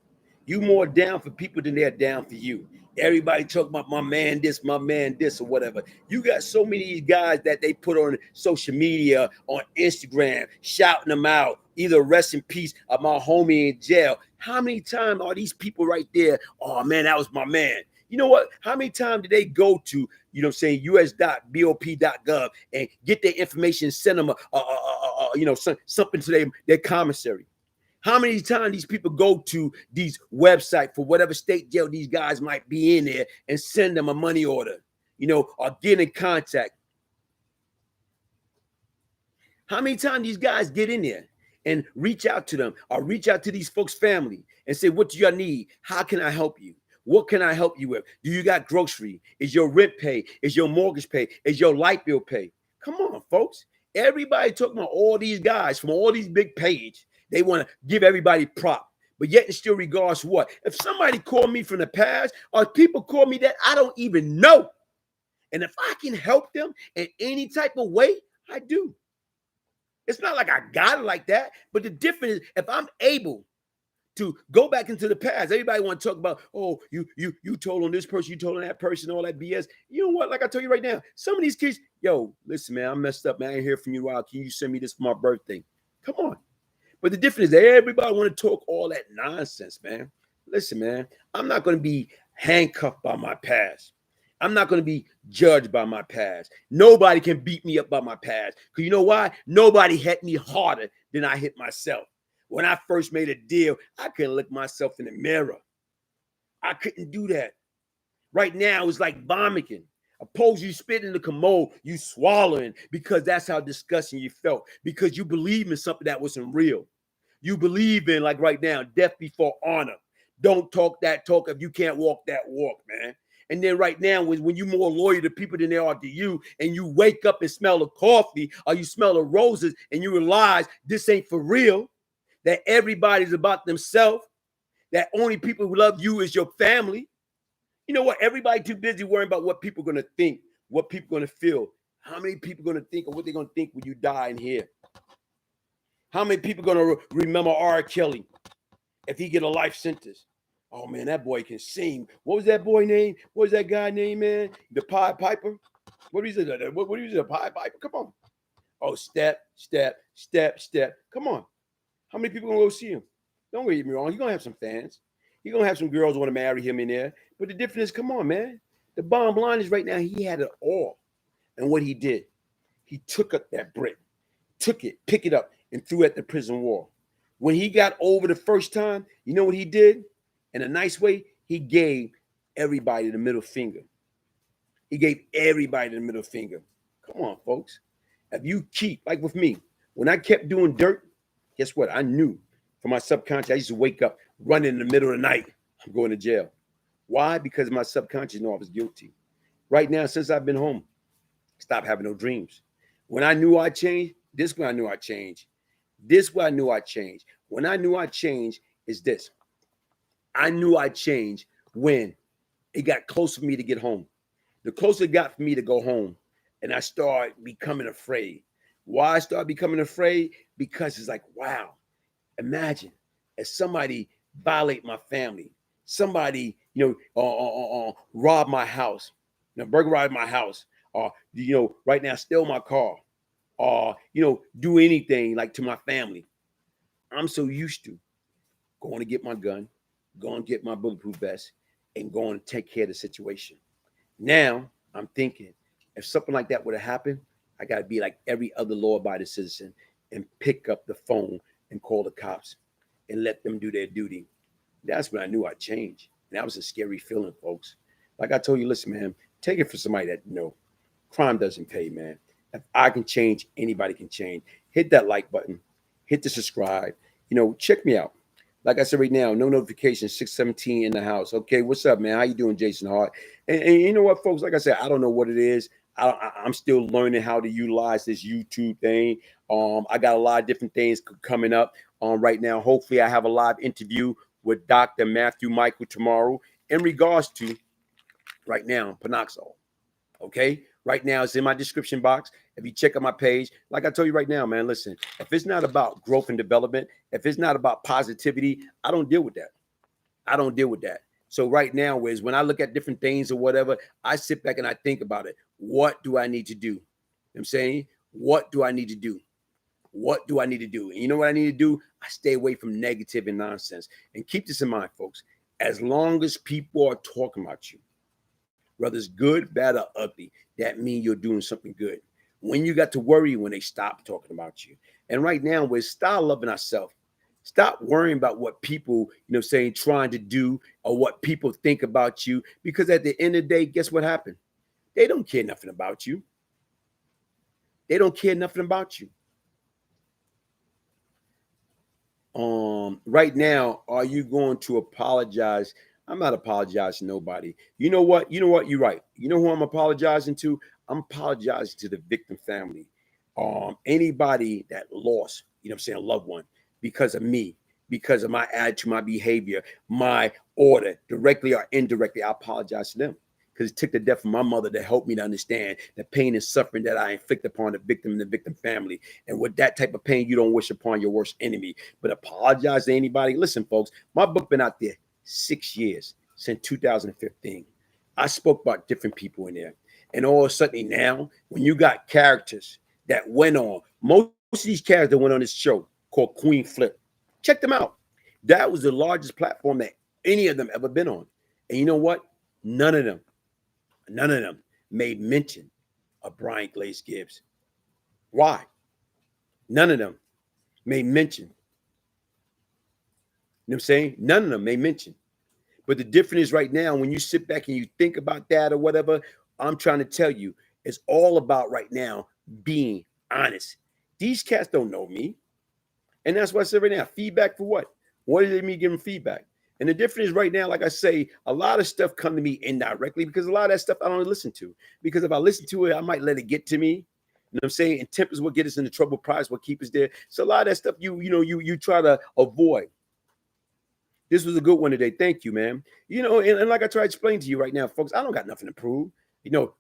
You more down for people than they're down for you. Everybody talk about my man this, or whatever. You got so many of these guys that they put on social media, on Instagram, shouting them out, either rest in peace or my homie in jail. How many times are these people right there? Oh, man, that was my man. You know what? How many times did they go to, you know what I'm saying, us.bop.gov and get their information, send them, something to their commissary? How many times these people go to these websites for whatever state jail these guys might be in there and send them a money order, or get in contact? How many times these guys get in there and reach out to them or reach out to these folks' family and say, what do y'all need? How can I help you? What can I help you with? Do you got grocery? Is your rent paid? Is your mortgage paid? Is your light bill paid? Come on, folks. Everybody talking about all these guys from all these big pages. They want to give everybody prop. But yet in still regards what? If somebody called me from the past or people call me that I don't even know, and if I can help them in any type of way, I do. It's not like I got it like that, but the difference is if I'm able to go back into the past. Everybody want to talk about, oh, you told on this person, you told on that person, all that BS. You know what? Like I tell you right now, some of these kids, yo, listen, man, I messed up, man. I ain't hear from you in a while. Can you send me this for my birthday? Come on. But the difference is everybody want to talk all that nonsense, man. Listen, man, I'm not going to be handcuffed by my past. I'm not going to be judged by my past. Nobody can beat me up by my past. Because you know why? Nobody hit me harder than I hit myself. When I first made a deal, I couldn't look myself in the mirror. I couldn't do that. Right now, it's like vomiting. Opposed you spit in the commode, you swallowing because that's how disgusting you felt. Because you believe in something that wasn't real. You believe in, like right now, death before honor. Don't talk that talk if you can't walk that walk, man. And then right now, when you're more loyal to people than they are to you, and you wake up and smell the coffee or you smell the roses and you realize this ain't for real, that everybody's about themselves, that only people who love you is your family. You know what? Everybody too busy worrying about what people are going to think, what people are going to feel. How many people are going to think of what they're going to think when you die in here? How many people are going to remember R. Kelly if he get a life sentence? Oh, man, that boy can sing. What was that boy name? What was that guy name, man? The Pied Piper? What is it? What is it? A Pied Piper? Come on. Oh, step, step, step, step. Come on. How many people are going to go see him? Don't get me wrong. You're going to have some fans. You're going to have some girls who want to marry him in there. But the difference is, come on, man. The bottom line is right now, he had it all. And what he did, he took up that brick, took it, picked it up, and threw it at the prison wall. When he got over the first time, you know what he did? In a nice way, he gave everybody the middle finger. He gave everybody the middle finger. Come on, folks. If you keep, like with me, when I kept doing dirt, guess what? I knew from my subconscious, I used to wake up, running in the middle of the night. I'm going to jail. Why? Because my subconscious knew I was guilty. Right now, since I've been home, stop having no dreams. When I knew I changed, this is when I knew I changed. This is when I knew I changed. When I knew I changed is this. I knew I changed when it got close for me to get home. The closer it got for me to go home, and I started becoming afraid. Why I started becoming afraid? Because it's like, wow, imagine if somebody violate my family, somebody, rob my house, burglarize my house, or, right now steal my car, or, do anything like to my family. I'm so used to going to get my gun, going to get my bulletproof vest, and going to take care of the situation. Now I'm thinking, if something like that would have happened, I got to be like every other law-abiding citizen and pick up the phone and call the cops and let them do their duty. That's when I knew I'd change. And that was a scary feeling, folks. Like I told you, listen, man, take it for somebody that, crime doesn't pay, man. If I can change, anybody can change. Hit that like button. Hit the subscribe. Check me out. Like I said right now, no notifications, 617 in the house. Okay, what's up, man? How you doing, Jason Hart? And you know what, folks? Like I said, I don't know what it is. I'm still learning how to utilize this YouTube thing. I got a lot of different things coming up right now. Hopefully, I have a live interview with Dr. Matthew Michael tomorrow in regards to, right now, Panoxol. Okay? Right now, it's in my description box. If you check out my page, like I told you right now, man, listen, if it's not about growth and development, if it's not about positivity, I don't deal with that. I don't deal with that. So right now is when I look at different things or whatever, I sit back and I think about it. What do I need to do? You know what I'm saying? What do I need to do? What do I need to do? And you know what I need to do? I stay away from negative and nonsense. And keep this in mind, folks. As long as people are talking about you, whether it's good, bad, or ugly, that means you're doing something good. When you got to worry when they stop talking about you. And right now, we're start loving ourselves. Stop worrying about what people, trying to do or what people think about you. Because at the end of the day, guess what happened? They don't care nothing about you. They don't care nothing about you. Right now, are you going to apologize? I'm not apologizing to nobody. You know what? You're right. You know who I'm apologizing to? I'm apologizing to the victim family. Anybody that lost, a loved one. because of me, because of my attitude, my behavior, my order, directly or indirectly. I apologize to them because it took the death of my mother to help me to understand the pain and suffering that I inflict upon the victim and the victim family. And with that type of pain, you don't wish upon your worst enemy. But apologize to anybody. Listen, folks, my book been out there 6 years, since 2015. I spoke about different people in there. And all of a sudden now, when you got characters that went on, most of these characters that went on this show called Queen Flip, check them out. That was the largest platform that any of them ever been on. And you know what? None of them made mention of Brian Glaze Gibbs. Why? None of them made mention. You know what I'm saying? None of them made mention. But the difference is right now, when you sit back and you think about that or whatever, I'm trying to tell you, it's all about right now being honest. These cats don't know me. And that's why I said right now, feedback for what? What does it mean giving feedback? And the difference is right now, like I say, a lot of stuff come to me indirectly because a lot of that stuff I don't listen to. Because if I listen to it, I might let it get to me. You know what I'm saying? And temp is what gets us into trouble, pride is what keeps us there. So a lot of that stuff you try to avoid. This was a good one today. Thank you, man. And like I try to explain to you right now, folks, I don't got nothing to prove.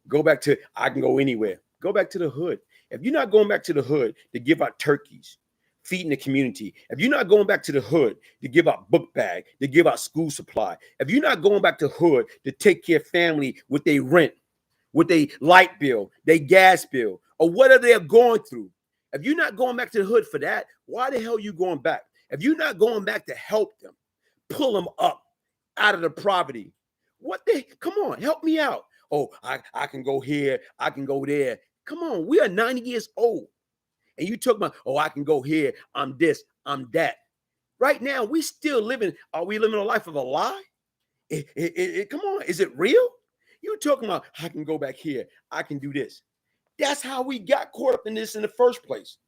Go back to I can go anywhere. Go back to the hood. If you're not going back to the hood to give out turkeys, feeding the community, if you're not going back to the hood to give out book bag, to give out school supply, if you're not going back to hood to take care of family with their rent, with their light bill, their gas bill, or whatever they're going through, if you're not going back to the hood for that, why the hell are you going back? If you're not going back to help them, pull them up out of the poverty, come on, help me out. Oh, I can go here, I can go there. Come on, we are 90 years old. And you talk about, oh, I can go here, I'm this, I'm that. Right now, we still living, are we living a life of a lie? Come on, is it real? You talking about, I can go back here, I can do this. That's how we got caught up in this in the first place.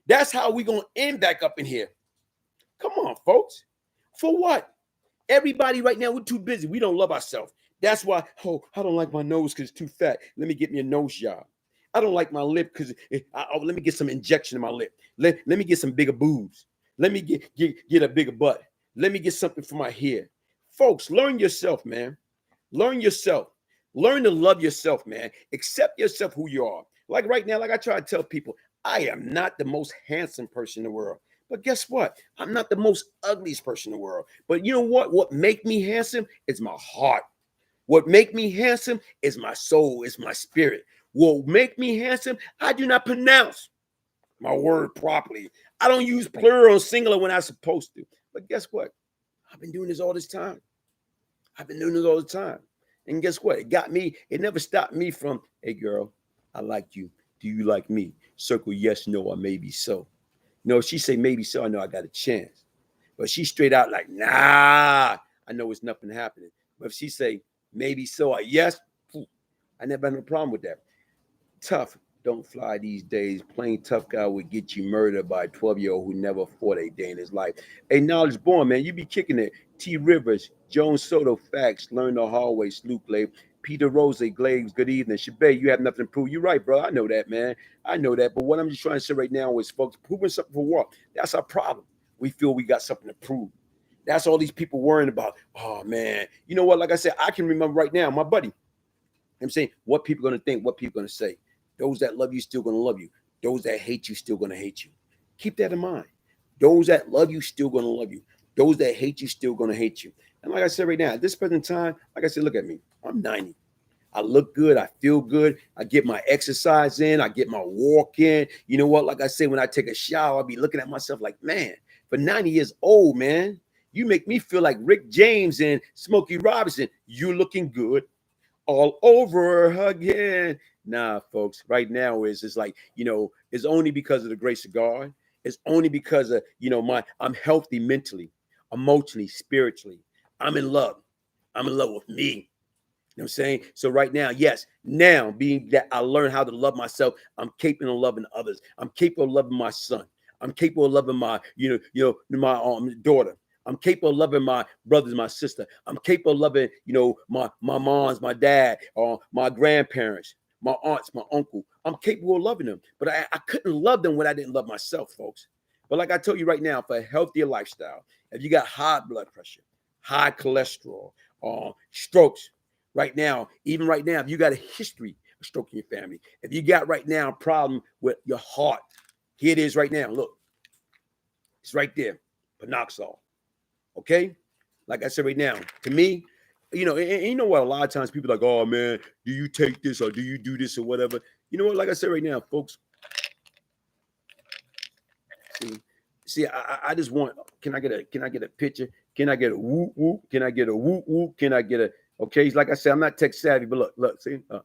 That's how we going to end back up in here. Come on, folks. For what? Everybody right now, we're too busy. We don't love ourselves. That's why, I don't like my nose because it's too fat. Let me get me a nose job. I don't like my lip because let me get some injection in my lip. Let me get some bigger boobs. Let me get a bigger butt. Let me get something for my hair. Folks, learn yourself, man. Learn yourself. Learn to love yourself, man. Accept yourself who you are. Like right now, like I try to tell people, I am not the most handsome person in the world. But guess what? I'm not the most ugliest person in the world. But you know what? What make me handsome is my heart. What make me handsome is my soul, is my spirit. What make me handsome, I do not pronounce my word properly. I don't use plural or singular when I'm supposed to. But guess what? I've been doing this all this time. And guess what? It never stopped me from, hey, girl, I like you. Do you like me? Circle yes, no, or maybe so. No, she say maybe so, I know I got a chance. But she straight out like, nah, I know it's nothing happening. But if she say maybe so or yes, I never had no problem with that. Tough don't fly these days. Plain tough guy would get you murdered by a 12-year-old who never fought a day in his life. Hey, knowledge born, man. You be kicking it. T. Rivers, Jones Soto, facts. Learn the hard way. Sloop Lave. Peter Rose, Glaves, good evening. Shabay, you have nothing to prove. You're right, bro. I know that, man. I know that. But what I'm just trying to say right now is, folks, proving something for what? That's our problem. We feel we got something to prove. That's all these people worrying about. Oh, man. You know what? Like I said, I can remember right now, my buddy. I'm saying what people are going to think, what people are going to say. Those that love you still going to love you. Those that hate you still going to hate you. Keep that in mind. Those that love you still going to love you. Those that hate you still going to hate you. And like I said right now, at this present time, like I said, look at me. I'm 90. I look good. I feel good. I get my exercise in. I get my walk in. You know what? Like I say, when I take a shower, I'll be looking at myself like, man, for 90 years old, man, you make me feel like Rick James and Smokey Robinson. You looking good all over again. Nah, folks, right now it's like, it's only because of the grace of God. It's only because of, I'm healthy mentally, emotionally, spiritually. I'm in love. I'm in love with me. You know what I'm saying? So right now, yes, now being that I learned how to love myself, I'm capable of loving others. I'm capable of loving my son. I'm capable of loving my, my daughter. I'm capable of loving my brothers, my sister. I'm capable of loving, my moms, my dad, or my grandparents, my aunts, my uncle. I'm capable of loving them. But I couldn't love them when I didn't love myself, folks. But like I told you right now, for a healthier lifestyle, if you got high blood pressure, high cholesterol, strokes, right now, even right now, if you got a history of stroke in your family, if you got right now a problem with your heart, here it is right now. Look, it's right there, Panoxol. Okay, like I said right now, to me, and you know what? A lot of times people are like, oh man, do you take this or do you do this or whatever? You know what? Like I said right now, folks. See, I just want. Can I get a picture? Can I get a whoop whoop? Can I get a whoop whoop? Can I get a? Okay, like I said, I'm not tech savvy, but look, see. Let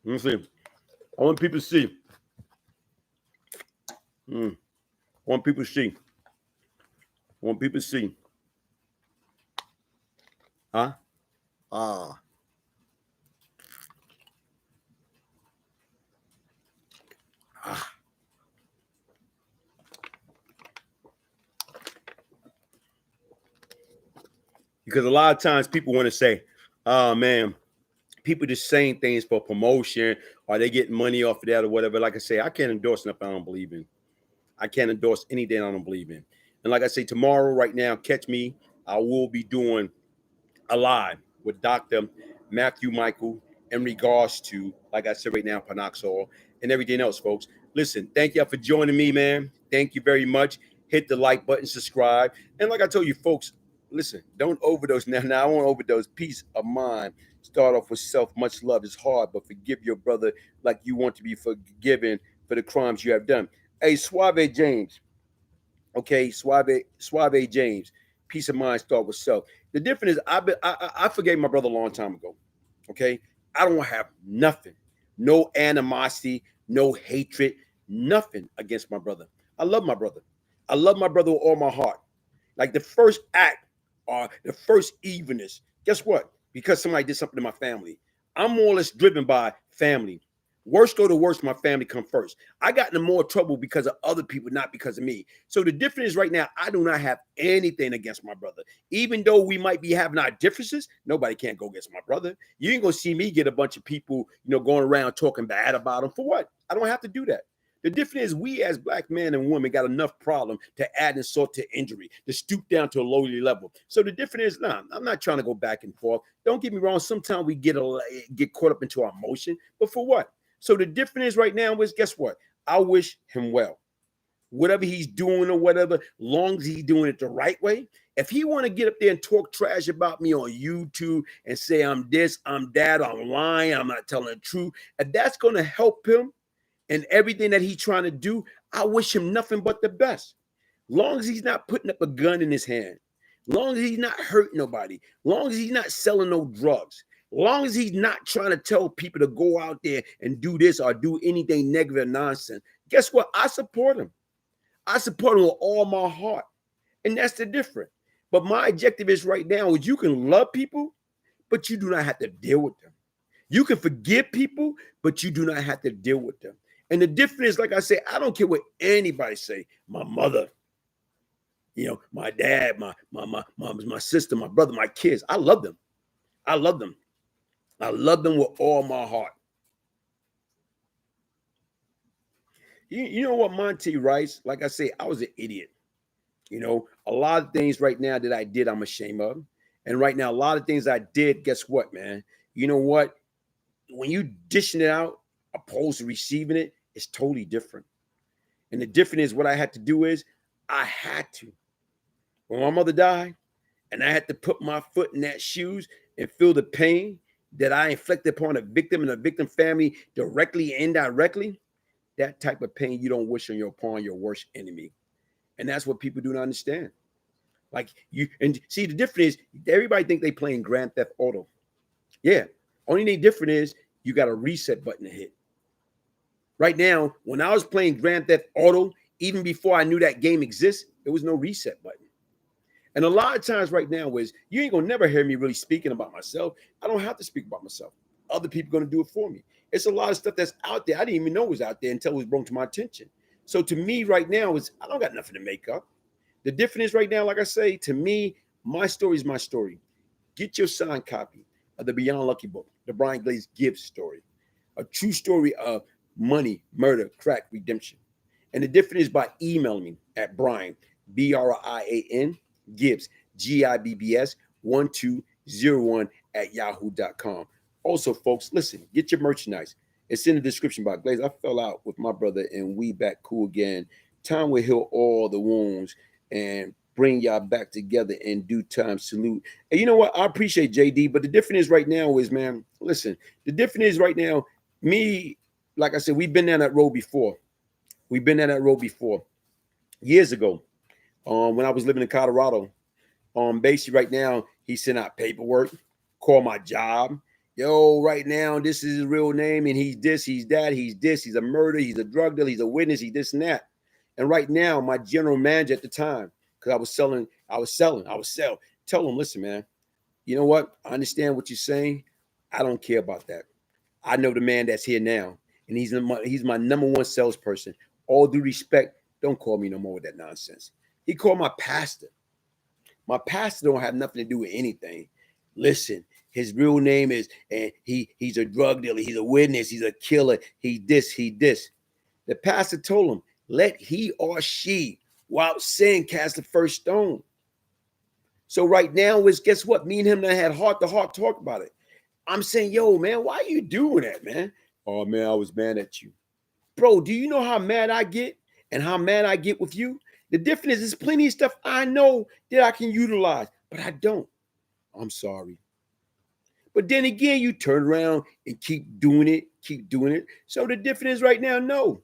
me see. I want people to see. I want people to see. I want people to see. Huh? Ah. Because a lot of times people want to say, oh man, people just saying things for promotion or they getting money off of that or whatever. Like I say, I can't endorse nothing I don't believe in. I can't endorse anything I don't believe in. And like I say, tomorrow, right now, catch me. I will be doing a live with Dr. Matthew Michael in regards to, like I said right now, Panoxol and everything else, folks. Listen, thank y'all for joining me, man. Thank you very much. Hit the like button, subscribe. And like I told you, folks, listen, don't overdose now. Now, I won't overdose. Peace of mind. Start off with self. Much love is hard, but forgive your brother like you want to be forgiven for the crimes you have done. Hey, Suave James. Okay, Suave James. Peace of mind start with self. The difference is I forgave my brother a long time ago. Okay, I don't have nothing, no animosity, no hatred, nothing against my brother. I love my brother. I love my brother with all my heart. Like the first act or the first evenness. Guess what? Because somebody did something to my family, I'm more or less driven by family. Worst go to worst, my family come first. I got into more trouble because of other people, not because of me. So the difference is right now, I do not have anything against my brother. Even though we might be having our differences, nobody can't go against my brother. You ain't gonna see me get a bunch of people, going around talking bad about him. For what? I don't have to do that. The difference is we as black men and women got enough problem to add insult to injury, to stoop down to a lowly level. So the difference is, I'm not trying to go back and forth. Don't get me wrong. Sometimes we get caught up into our emotion, but for what? So the difference is right now is, guess what? I wish him well. Whatever he's doing or whatever, long as he's doing it the right way. If he want to get up there and talk trash about me on YouTube and say I'm this, I'm that, I'm lying, I'm not telling the truth, if that's going to help him and everything that he's trying to do, I wish him nothing but the best. Long as he's not putting up a gun in his hand, long as he's not hurting nobody, long as he's not selling no drugs, long as he's not trying to tell people to go out there and do this or do anything negative or nonsense, guess what? I support him. I support him with all my heart. And that's the difference. But my objective is right now is you can love people, but you do not have to deal with them. You can forgive people, but you do not have to deal with them. And the difference is, like I say, I don't care what anybody say. My mother, my dad, my sister, my brother, my kids. I love them. I love them. I love them with all my heart. You know what, Monty writes? Like I say, I was an idiot. A lot of things right now that I did, I'm ashamed of. And right now, a lot of things I did, guess what, man? You know what? When you dishing it out opposed to receiving it, it's totally different. And the difference is what I had to do is I had to. When my mother died and I had to put my foot in that shoes and feel the pain that I inflicted upon a victim and a victim family directly and indirectly, that type of pain you don't wish upon your worst enemy. And that's what people do not understand. Like and see, the difference is everybody think they playing Grand Theft Auto. Yeah. Only thing different is you got a reset button to hit. Right now, when I was playing Grand Theft Auto, even before I knew that game exists, there was no reset button. And a lot of times right now is you ain't gonna never hear me really speaking about myself. I don't have to speak about myself. Other people are gonna do it for me. It's a lot of stuff that's out there. I didn't even know was out there until it was brought to my attention. So to me right now is I don't got nothing to make up. The difference is right now, like I say, to me, my story is my story. Get your signed copy of the Beyond Lucky book, the Brian Glaze Gibbs story, a true story of money, murder, crack, redemption. And the difference is by emailing me at Brian, Brian, Gibbs, Gibbs, 1201 at yahoo.com. Also, folks, listen, get your merchandise. It's in the description box. Glaze, I fell out with my brother and we back cool again. Time will heal all the wounds and bring y'all back together in due time. Salute. And you know what? I appreciate JD, but the difference is right now is, man, listen, the difference is right now, me, like I said, we've been down that road before. We've been down that road before. Years ago, when I was living in Colorado, basically right now, he sent out paperwork, call my job. Yo, right now, this is his real name, and he's this, he's that, he's this, he's a murderer, he's a drug dealer, he's a witness, he's this and that. And right now, my general manager at the time, because I was selling, tell him, listen, man, you know what? I understand what you're saying. I don't care about that. I know the man that's here now, and he's my number one salesperson. All due respect, don't call me no more with that nonsense. He called my pastor. My pastor don't have nothing to do with anything. Listen, his real name is, and he's a drug dealer, he's a witness, he's a killer, he this. The pastor told him, let he or she, while sin, cast the first stone. So right now is, guess what? Me and him had heart-to-heart talk about it. I'm saying, yo, man, why are you doing that, man? Oh, man, I was mad at you. Bro, do you know how mad I get and how mad I get with you? The difference is there's plenty of stuff I know that I can utilize, but I don't. I'm sorry. But then again, you turn around and keep doing it. So the difference is right now, no.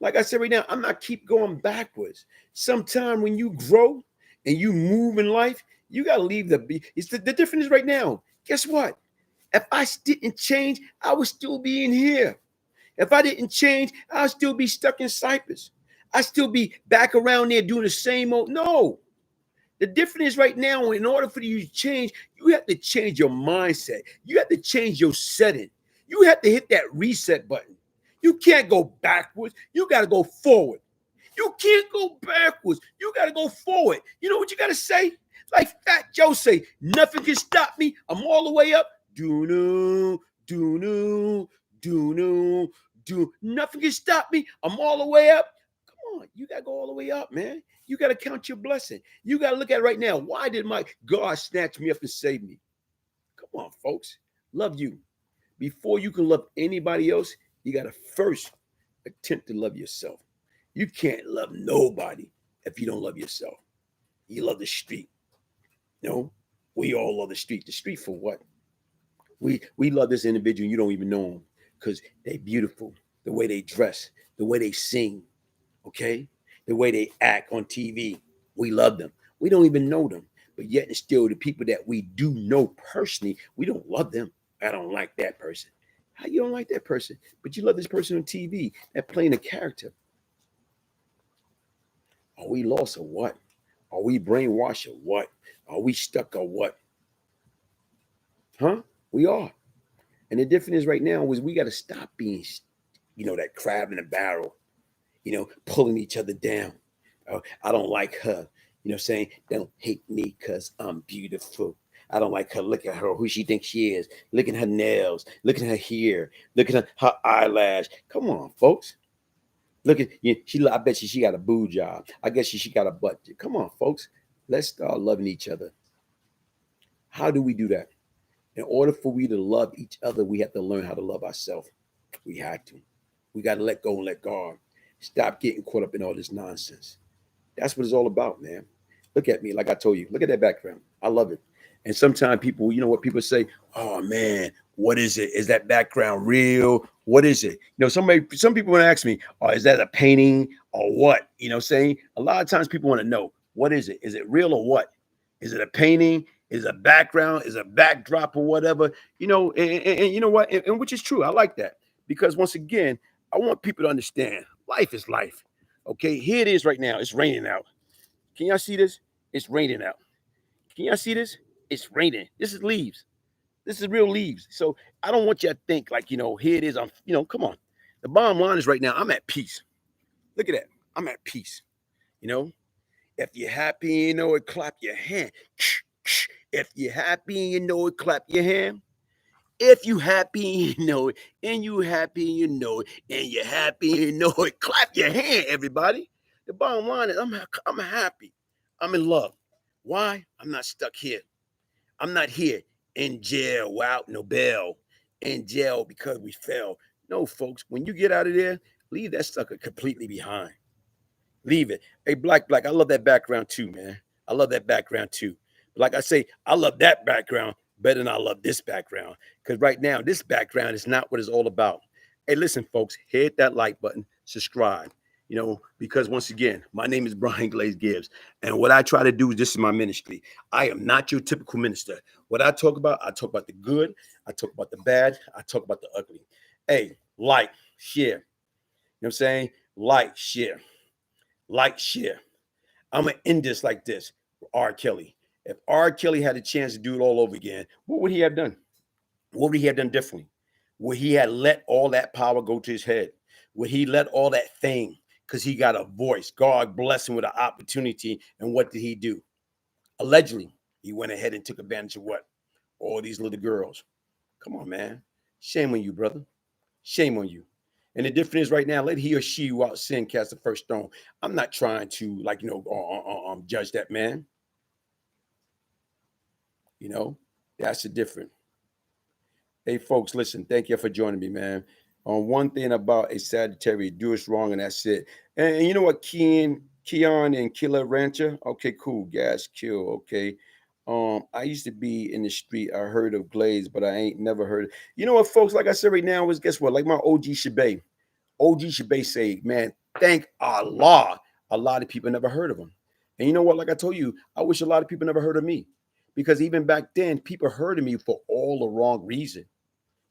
Like I said right now, I'm not keep going backwards. Sometime when you grow and you move in life, you got to leave the difference is right now. Guess what? If I didn't change, I would still be in here. If I didn't change, I'd still be stuck in Cyprus. I'd still be back around there doing the same old. No. The difference is right now, in order for you to change, you have to change your mindset. You have to change your setting. You have to hit that reset button. You can't go backwards. You got to go forward. You can't go backwards. You got to go forward. You know what you got to say? Like Fat Joe say, nothing can stop me. I'm all the way up. Do-no, do-no, do-no, do. Nothing can stop me. I'm all the way up. Come on. You got to go all the way up, man. You got to count your blessing. You got to look at it right now. Why did my God snatch me up and save me? Come on, folks. Love you. Before you can love anybody else, you got to first attempt to love yourself. You can't love nobody if you don't love yourself. You love the street. No, we all love the street. The street for what? We love this individual. You don't even know them because they're beautiful. The way they dress, the way they sing, okay? The way they act on TV. We love them. We don't even know them. But yet and still, the people that we do know personally, we don't love them. I don't like that person. How you don't like that person? But you love this person on TV that playing a character. Are we lost or what? Are we brainwashed or what? Are we stuck or what? Huh? We are. And the difference is right now is we got to stop being, that crab in a barrel, pulling each other down. I don't like her. Saying, don't hate me because I'm beautiful. I don't like her. Look at her, who she thinks she is. Look at her nails. Look at her hair. Look at her eyelash. Come on, folks. Look at I bet she got a boob job. I guess she got a butt. Come on, folks. Let's start loving each other. How do we do that? In order for we to love each other, we have to learn how to love ourselves. We have to. We got to let go and let God. Stop getting caught up in all this nonsense. That's what it's all about, man. Look at me, like I told you. Look at that background. I love it. And sometimes people, what people say, oh, man, what is it? Is that background real? What is it? Some people want to ask me, oh, is that a painting or what? Saying a lot of times people want to know, what is it? Is it real or what? Is it a painting? Is it a background? Is it a backdrop or whatever? And you know what? And which is true. I like that because once again, I want people to understand life is life. Okay, here it is right now. It's raining out. Can y'all see this? It's raining out. Can y'all see this? It's raining. This is leaves. This is real leaves. So I don't want you to think like, here it is. I'm, come on. The bottom line is right now, I'm at peace. Look at that. I'm at peace. If you're happy and it, clap your hand. If you're happy and clap your hand. If you happy, you know it, and you happy, you know it, and you're happy, you know it. Clap your hand, everybody. The bottom line is I'm happy. I'm in love. Why? I'm not stuck here. I'm not here in jail without no bail. In jail because we fell. No, folks, when you get out of there, leave that sucker completely behind. Leave it. Hey, Black, I love that background too, man. I love that background too. But like I say, I love that background better than I love this background. Because right now, this background is not what it's all about. Hey, listen, folks, hit that like button, subscribe. Because once again, my name is Brian Glaze Gibbs. And what I try to do, this is my ministry. I am not your typical minister. What I talk about the good, I talk about the bad, I talk about the ugly. Hey, like, share. You know what I'm saying? Like, share. I'm going to end this like this. R. Kelly. If R. Kelly had a chance to do it all over again, what would he have done? What would he have done differently? Would he have let all that power go to his head? Would he let all that fame? Because he got a voice. God bless him with an opportunity. And what did he do? Allegedly, he went ahead and took advantage of what? All these little girls. Come on, man. Shame on you, brother. Shame on you. And the difference is right now, let he or she who out sin cast the first stone. I'm not trying to judge that man. That's the difference. Hey, folks, listen, thank you for joining me, man. On one thing about a Sagittarius, do us wrong, and that's it. And you know what, Keon and Killer Rancher? Okay, cool. Gas kill. Okay. I used to be in the street. I heard of Glaze, but I ain't never heard. You know what, folks? Like I said right now, is guess what? Like my OG Shabay. OG Shabay say, man, thank Allah. A lot of people never heard of him. And you know what? Like I told you, I wish a lot of people never heard of me. Because even back then, people heard of me for all the wrong reason.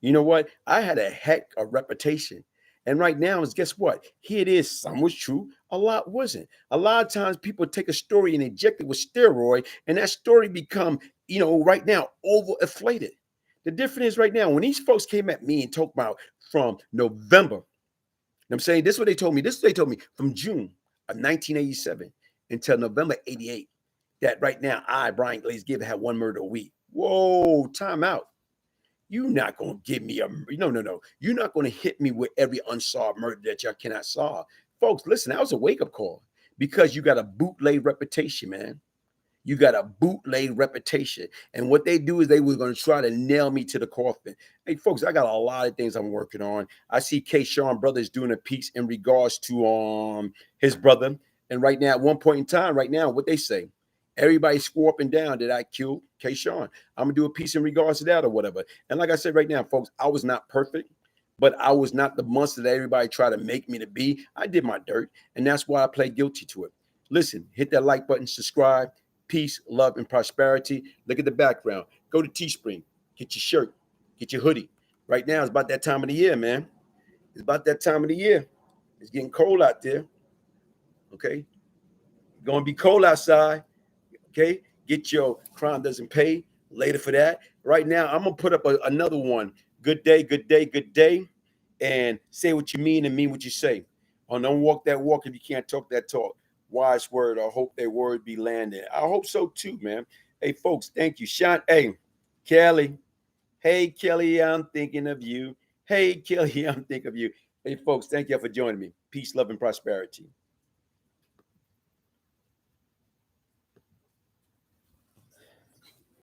You know what? I had a heck of reputation. And right now is guess what? Here it is. Some was true, a lot wasn't. A lot of times people take a story and inject it with steroid, and that story become, right now overinflated. The difference is right now, when these folks came at me and talked about from November, I'm saying this is what they told me. This is what they told me from June of 1987 until November 88. That right now, Brian Glaze Gibbs, had one murder a week. Whoa, time out. You're not going to give me no. You're not going to hit me with every unsolved murder that y'all cannot solve. Folks, listen, that was a wake-up call because you got a bootleg reputation, man. You got a bootleg reputation. And what they do is they were going to try to nail me to the coffin. Hey, folks, I got a lot of things I'm working on. I see Cashapp Brothers doing a piece in regards to his brother. And right now, at one point in time, right now, what they say, everybody swore up and down that I killed Cashapp. I'm going to do a piece in regards to that or whatever. And like I said right now, folks, I was not perfect, but I was not the monster that everybody tried to make me to be. I did my dirt, and that's why I pled guilty to it. Listen, hit that like button, subscribe. Peace, love, and prosperity. Look at the background. Go to Teespring. Get your shirt. Get your hoodie. Right now, it's about that time of the year, man. It's about that time of the year. It's getting cold out there. Okay? It's going to be cold outside. Okay? Get your crime doesn't pay later for that. Right now, I'm going to put up another one. Good day, good day, good day. And say what you mean and mean what you say. Oh, don't walk that walk if you can't talk that talk. Wise word. I hope that word be landed. I hope so too, man. Hey, folks, thank you. Sean, hey, Kelly. Hey, Kelly, I'm thinking of you. Hey, Kelly, I'm thinking of you. Hey, folks, thank you for joining me. Peace, love, and prosperity.